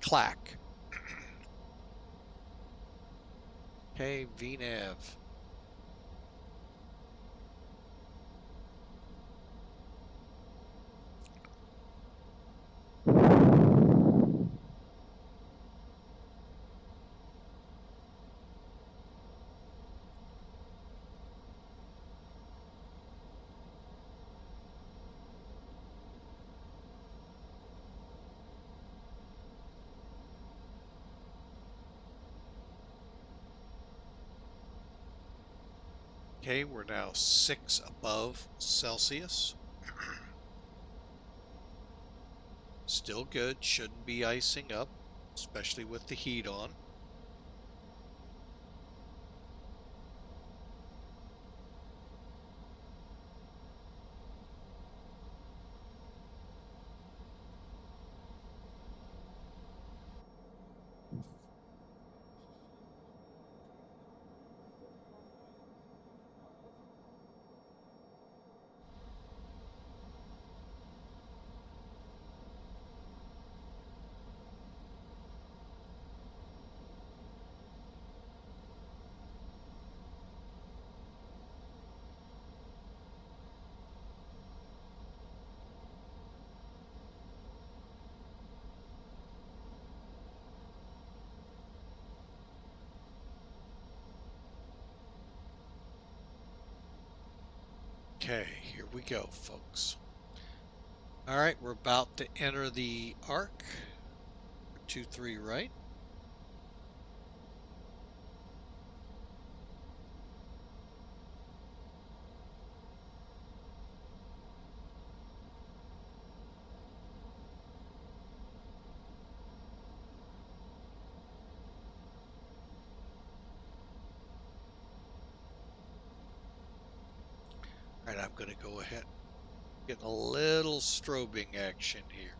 clack. Okay, VNAV. Okay, we're now 6 above Celsius. Still good, shouldn't be icing up, especially with the heat on. Okay, here we go, folks. All right, we're about to enter the arc. 23 right. All right, I'm going to go ahead. Getting a little strobing action here.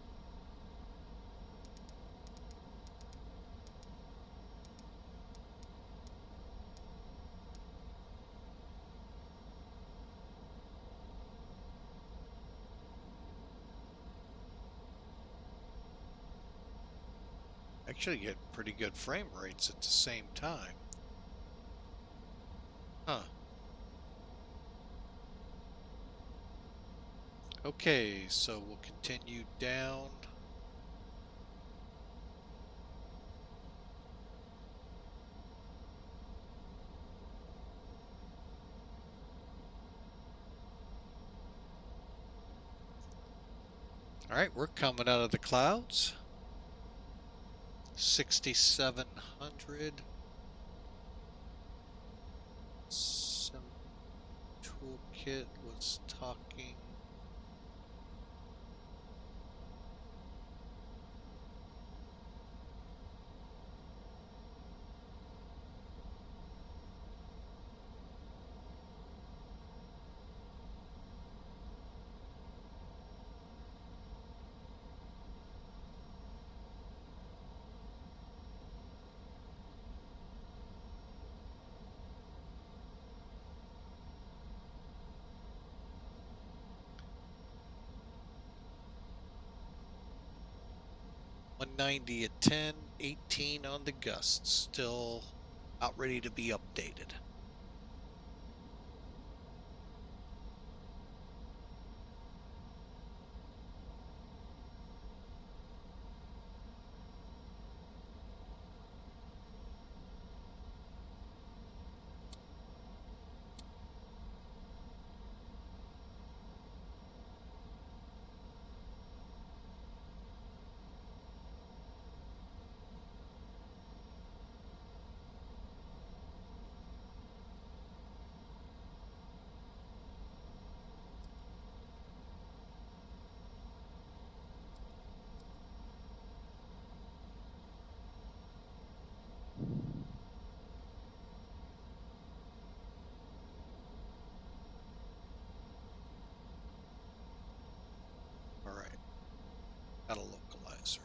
Actually getting pretty good frame rates at the same time. Huh. Okay, so we'll continue down. All right, we're coming out of the clouds. 6,700. Some toolkit was talking. $190 at 10, 18 on the gusts, still about ready to be updated. All right, got a localizer.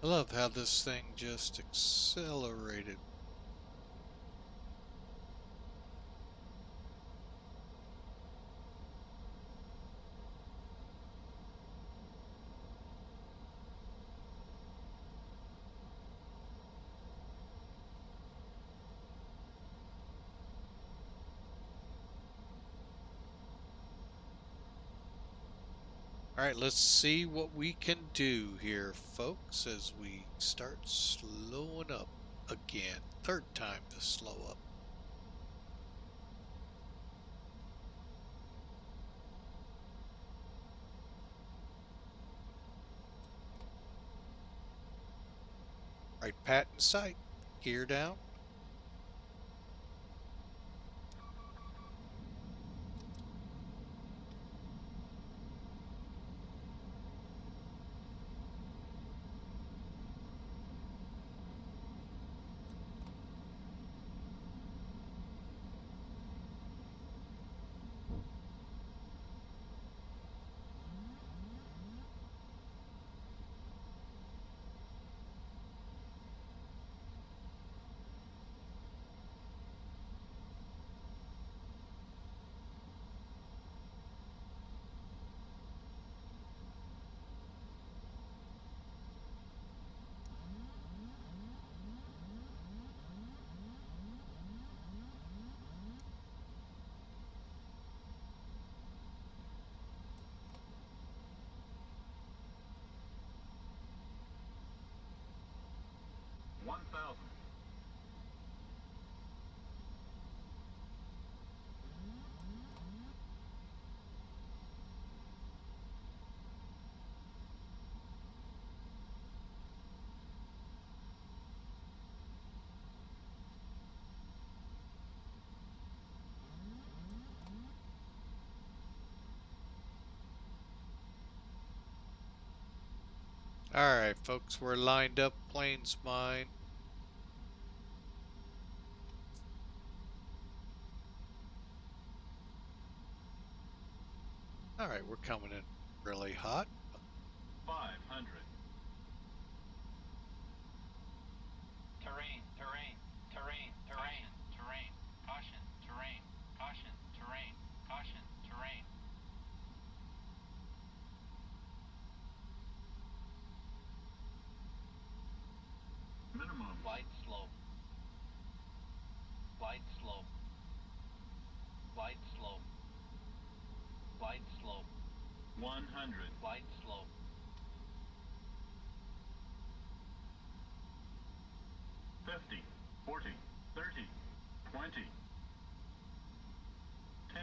I love how this thing just accelerated. All right, let's see what we can do here, folks, as we start slowing up again. Third time to slow up. Right, pat in sight. Gear down. Alright, folks, we're lined up. Planes mine. Alright, we're coming in really hot. 500. Terrain, terrain, terrain, terrain, terrain, caution, terrain, caution, terrain, caution, terrain. Minimum. Light slope. Light slope. Light slope. Light slope. 100. Light slope. Fifty. 40. 30. 20. 10.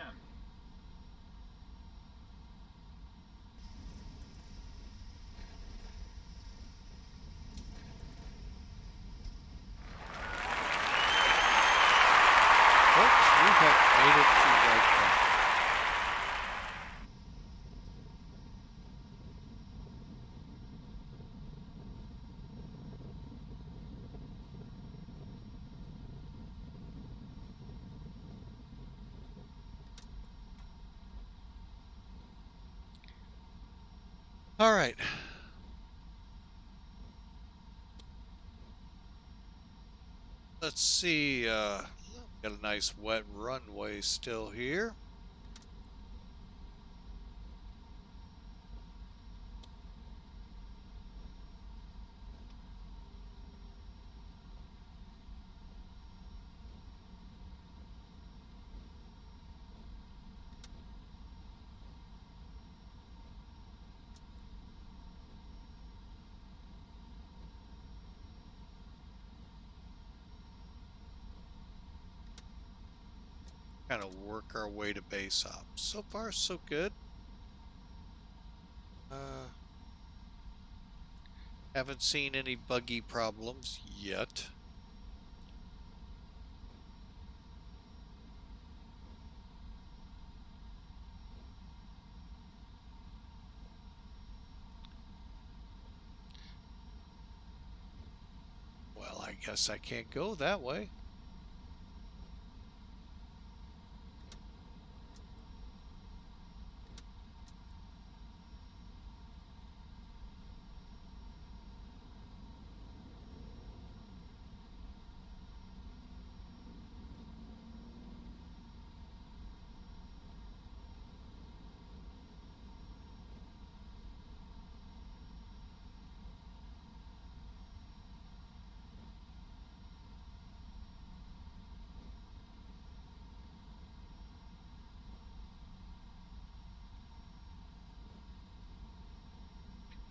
Folks, we have made it to Wright-Patterson. All right. Let's see. Got a nice wet runway still here. Kind of work our way to base ops. So far, so good. Haven't seen any buggy problems yet. Well, I guess I can't go that way.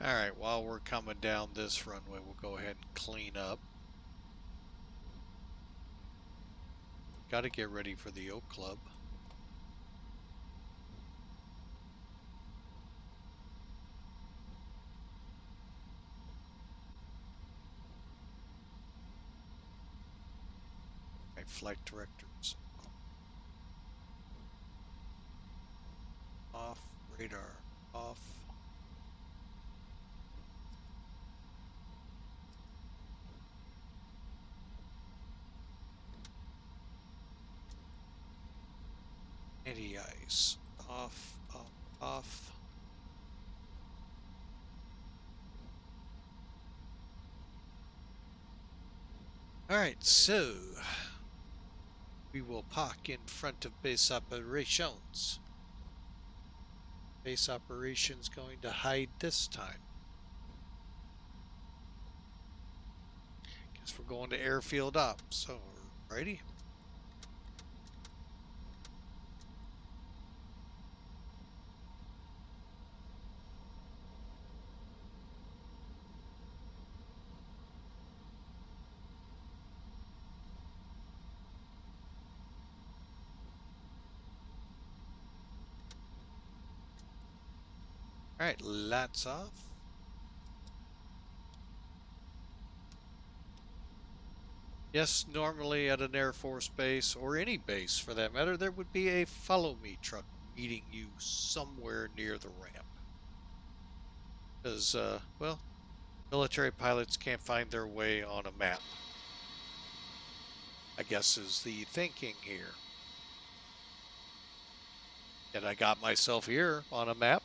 All right, while we're coming down this runway, we'll go ahead and clean up. Got to get ready for the Oak Club. My flight directors off, radar off. Anti-ice off, off, off. All right, so we will park in front of base operations. Base operations going to hide this time. Guess we're going to airfield ops. So, righty. All right, lights off. Yes, normally at an Air Force base, or any base for that matter, there would be a follow me truck meeting you somewhere near the ramp. Because, well, Military pilots can't find their way on a map, I guess is the thinking here. And I got myself here on a map.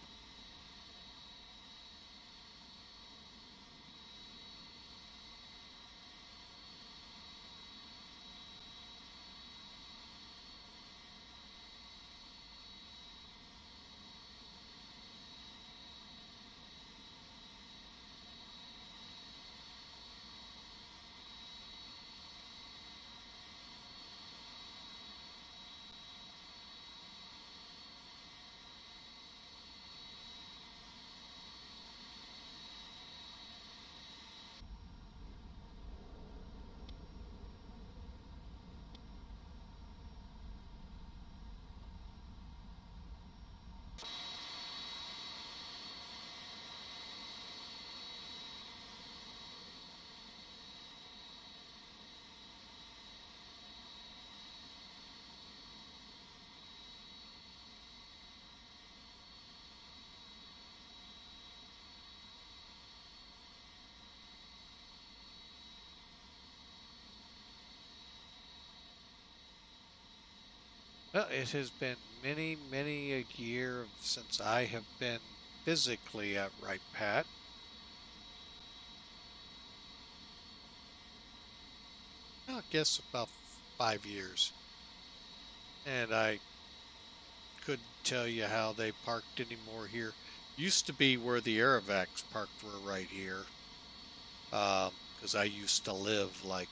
Well, it has been many, many a year since I have been physically at Wright-Pat. I guess about 5 years. And I couldn't tell you how they parked anymore here. Used to be where the Aerovacs parked were right here. Because I used to live like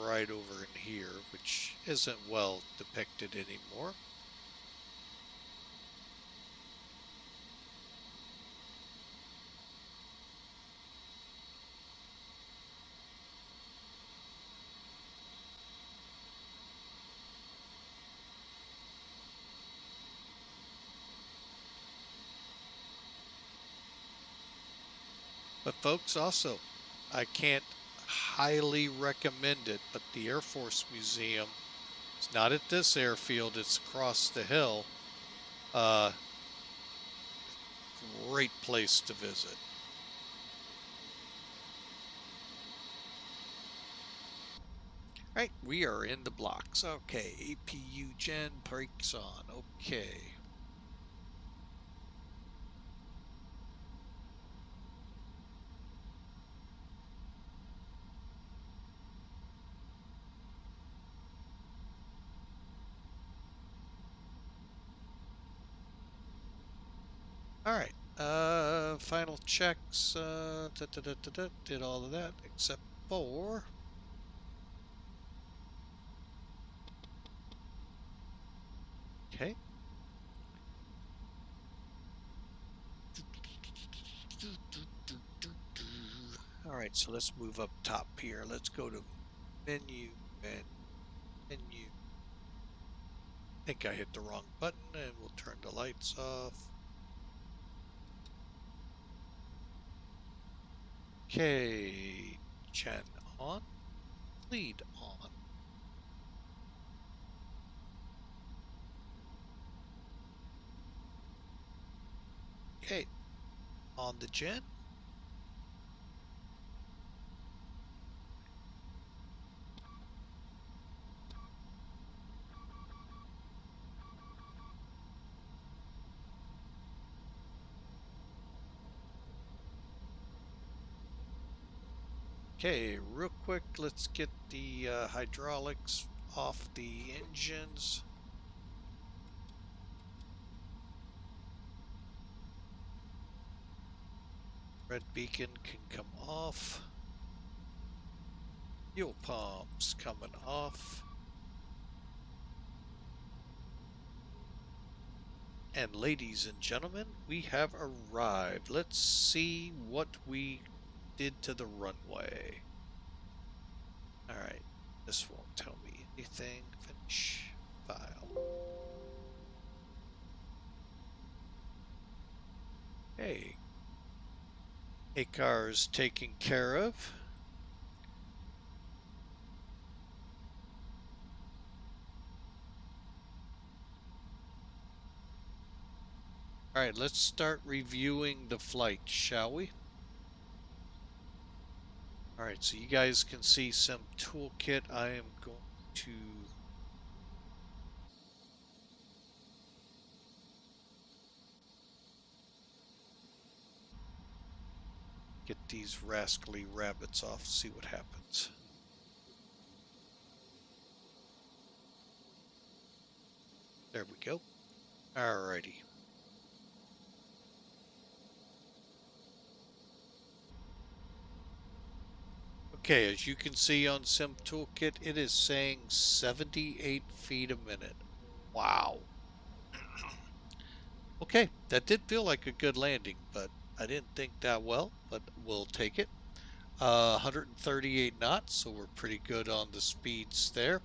right over in here, which isn't well depicted anymore. But folks, also, I can't highly recommend it, but the Air Force Museum, it's not at this airfield, it's across the hill. Great place to visit. Right, we are in the blocks. Okay, APU gen brakes on. Okay. All right. Final checks. Did all of that except for. Okay. All right, so let's move up top here. Let's go to menu and menu. I think I hit the wrong button, and we'll turn the lights off. Okay, gen on, lead on. Okay, on the gen. Okay, real quick, let's get the hydraulics off the engines. Red beacon can come off. Fuel pumps coming off. And ladies and gentlemen, we have arrived. Let's see what we did to the runway. All right, this won't tell me anything. Finish file. Hey, ACAR's taken care of. All right, let's start reviewing the flight, shall we? All right, so you guys can see some toolkit. I am going to get these rascally rabbits off, see what happens. There we go. Alrighty. Okay, as you can see on Sim Toolkit, it is saying 78 feet a minute. Wow. Okay, that did feel like a good landing, but I didn't think that well, but we'll take it. 138 knots, so we're pretty good on the speeds there.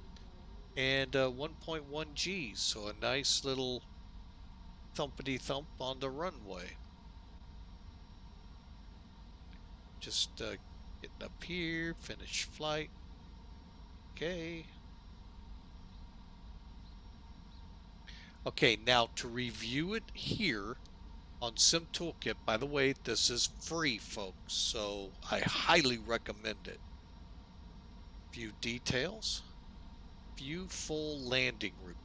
And 1.1 Gs, so a nice little thumpity thump on the runway. Just getting up here, finish flight. Okay. Okay, now to review it here on Sim Toolkit, by the way, this is free, folks, so I highly recommend it. View details. View full landing route.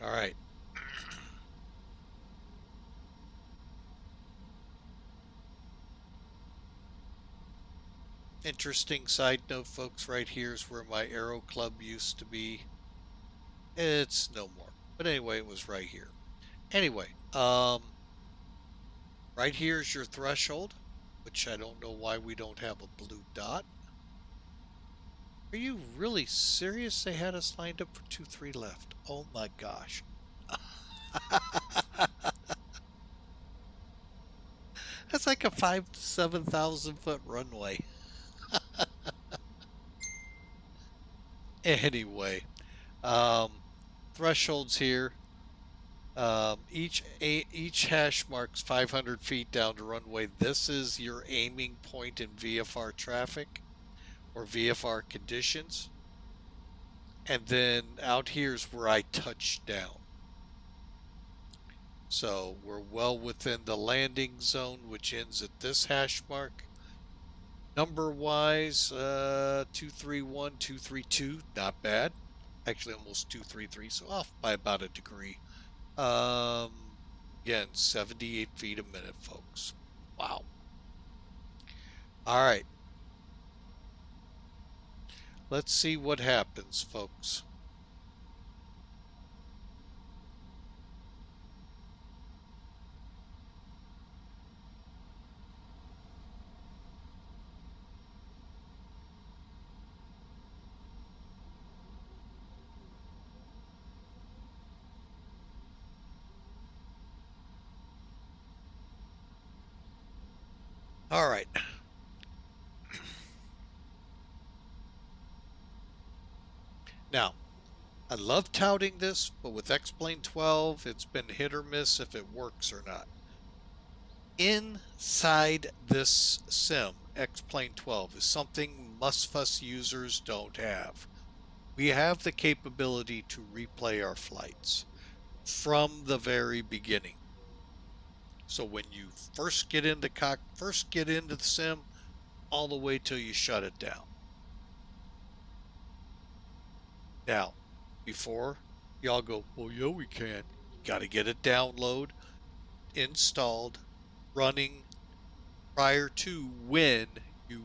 All right. Interesting side note, folks, right here is where my Aero Club used to be. It's no more. But anyway, it was right here. Anyway, right here is your threshold, which I don't know why we don't have a blue dot. Are you really serious? They had us lined up for 2-3 left. Oh my gosh. That's like a 5,000 to 7,000 foot runway. Anyway, thresholds here. Each hash marks 500 feet down to runway. This is your aiming point in VFR traffic or VFR conditions. And then out here's where I touch down. So we're well within the landing zone, which ends at this hash mark. Number wise, 231, 232, not bad. Actually, almost 233, so off by about a degree. Again, 78 feet a minute, folks. Wow. All right. Let's see what happens, folks. All right. Now, I love touting this, but with X-Plane 12, it's been hit or miss if it works or not. Inside this sim, X-Plane 12 is something MustFuss users don't have. We have the capability to replay our flights from the very beginning. So when you first get into the sim, all the way till you shut it down. Now, before y'all go, well, yeah, we can. You got to get it download, installed, running prior to when you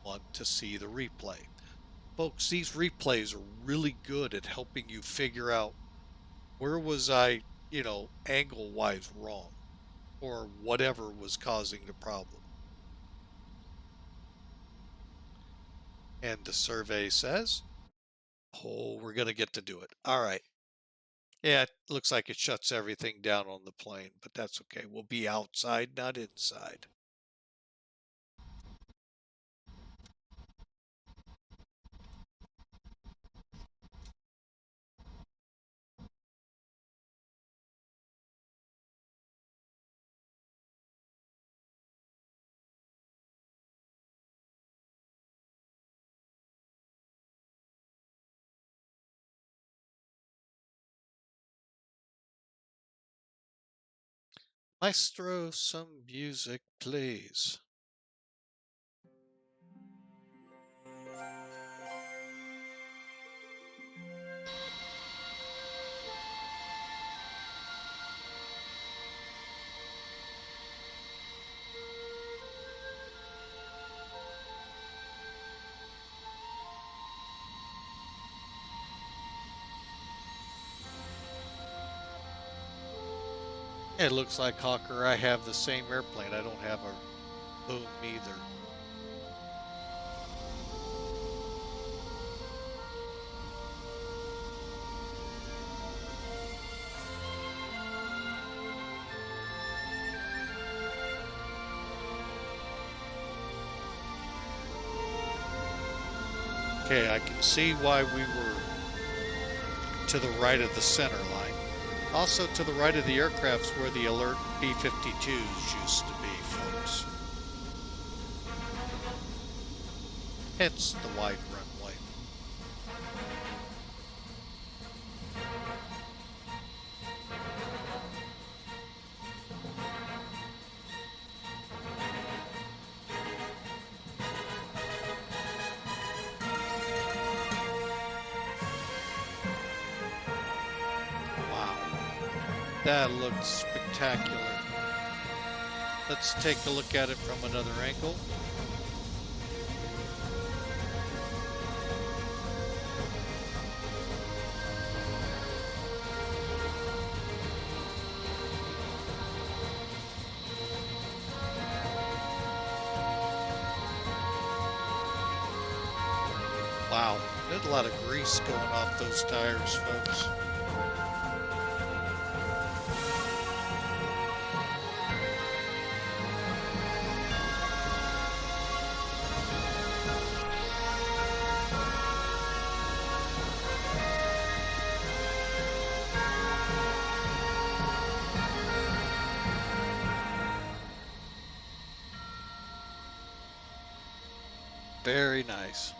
want to see the replay. Folks, these replays are really good at helping you figure out where was I, angle-wise wrong, or whatever was causing the problem. And the survey says, oh, we're going to get to do it. All right. Yeah, it looks like it shuts everything down on the plane, but that's okay. We'll be outside, not inside. Maestro, some music, please. It looks like, Hawker, I have the same airplane. I don't have a boom either. Okay, I can see why we were to the right of the center line. Also to the right of the aircrafts where the alert B-52s used to be, folks. Hence the wide runway. That looks spectacular. Let's take a look at it from another angle. Wow, there's a lot of grease going off those tires, folks. Very nice.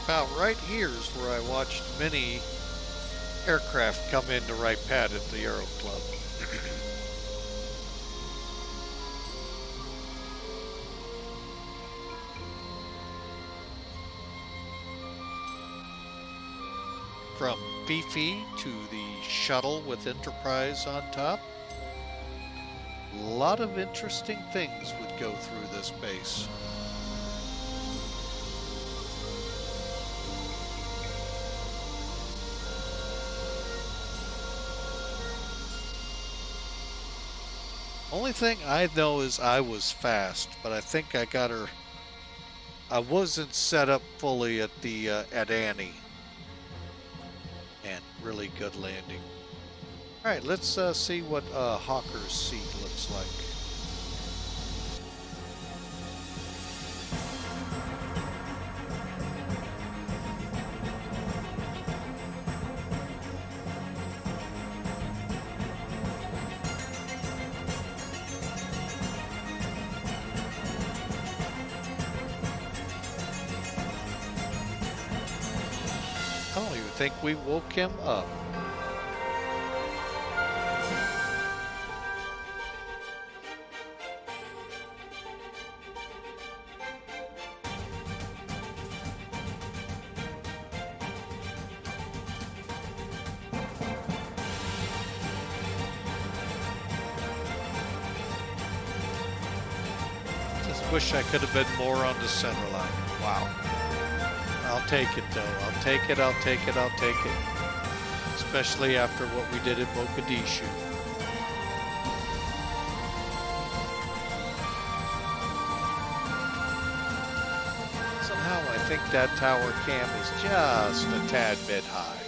About right here is where I watched many aircraft come into Wright-Pat at the Aero Club. From Beefy to the shuttle with Enterprise on top, a lot of interesting things would go through this base. Only thing I know is I was fast, but I think I got her. I wasn't set up fully at the at Annie. And really good landing. All right, let's see what Hawker's seat looks like. I don't even think we woke him up. Just wish I could have been more on the center line. Wow. I'll take it though. I'll take it, I'll take it, I'll take it. Especially after what we did at Mogadishu. Somehow I think that tower cam is just a tad bit high.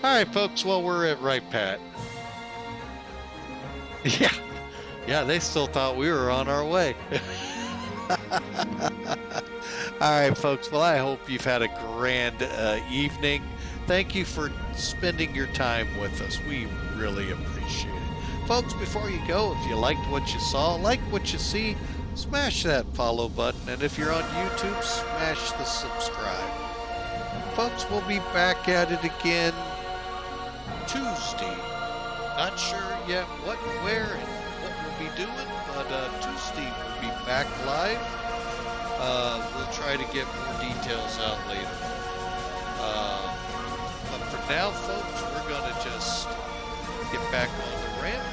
Alright folks, well we're at Wright-Pat. Yeah, they still thought we were on our way. All right, folks. Well, I hope you've had a grand evening. Thank you for spending your time with us. We really appreciate it. Folks, before you go, if you liked what you saw, like what you see, smash that follow button. And if you're on YouTube, smash the subscribe. Folks, we'll be back at it again Tuesday. Not sure yet what, where, and what we'll be doing, but Tuesday we'll be back live. We'll try to get more details out later. now, folks, we're going to just get back on the ramp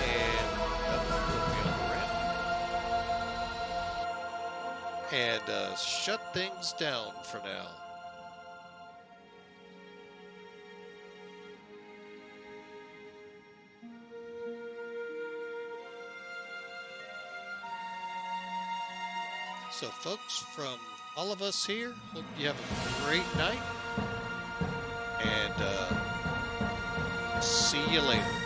and put me on the ramp and shut things down for now. So, folks, from all of us here, hope you have a great night, and see you later.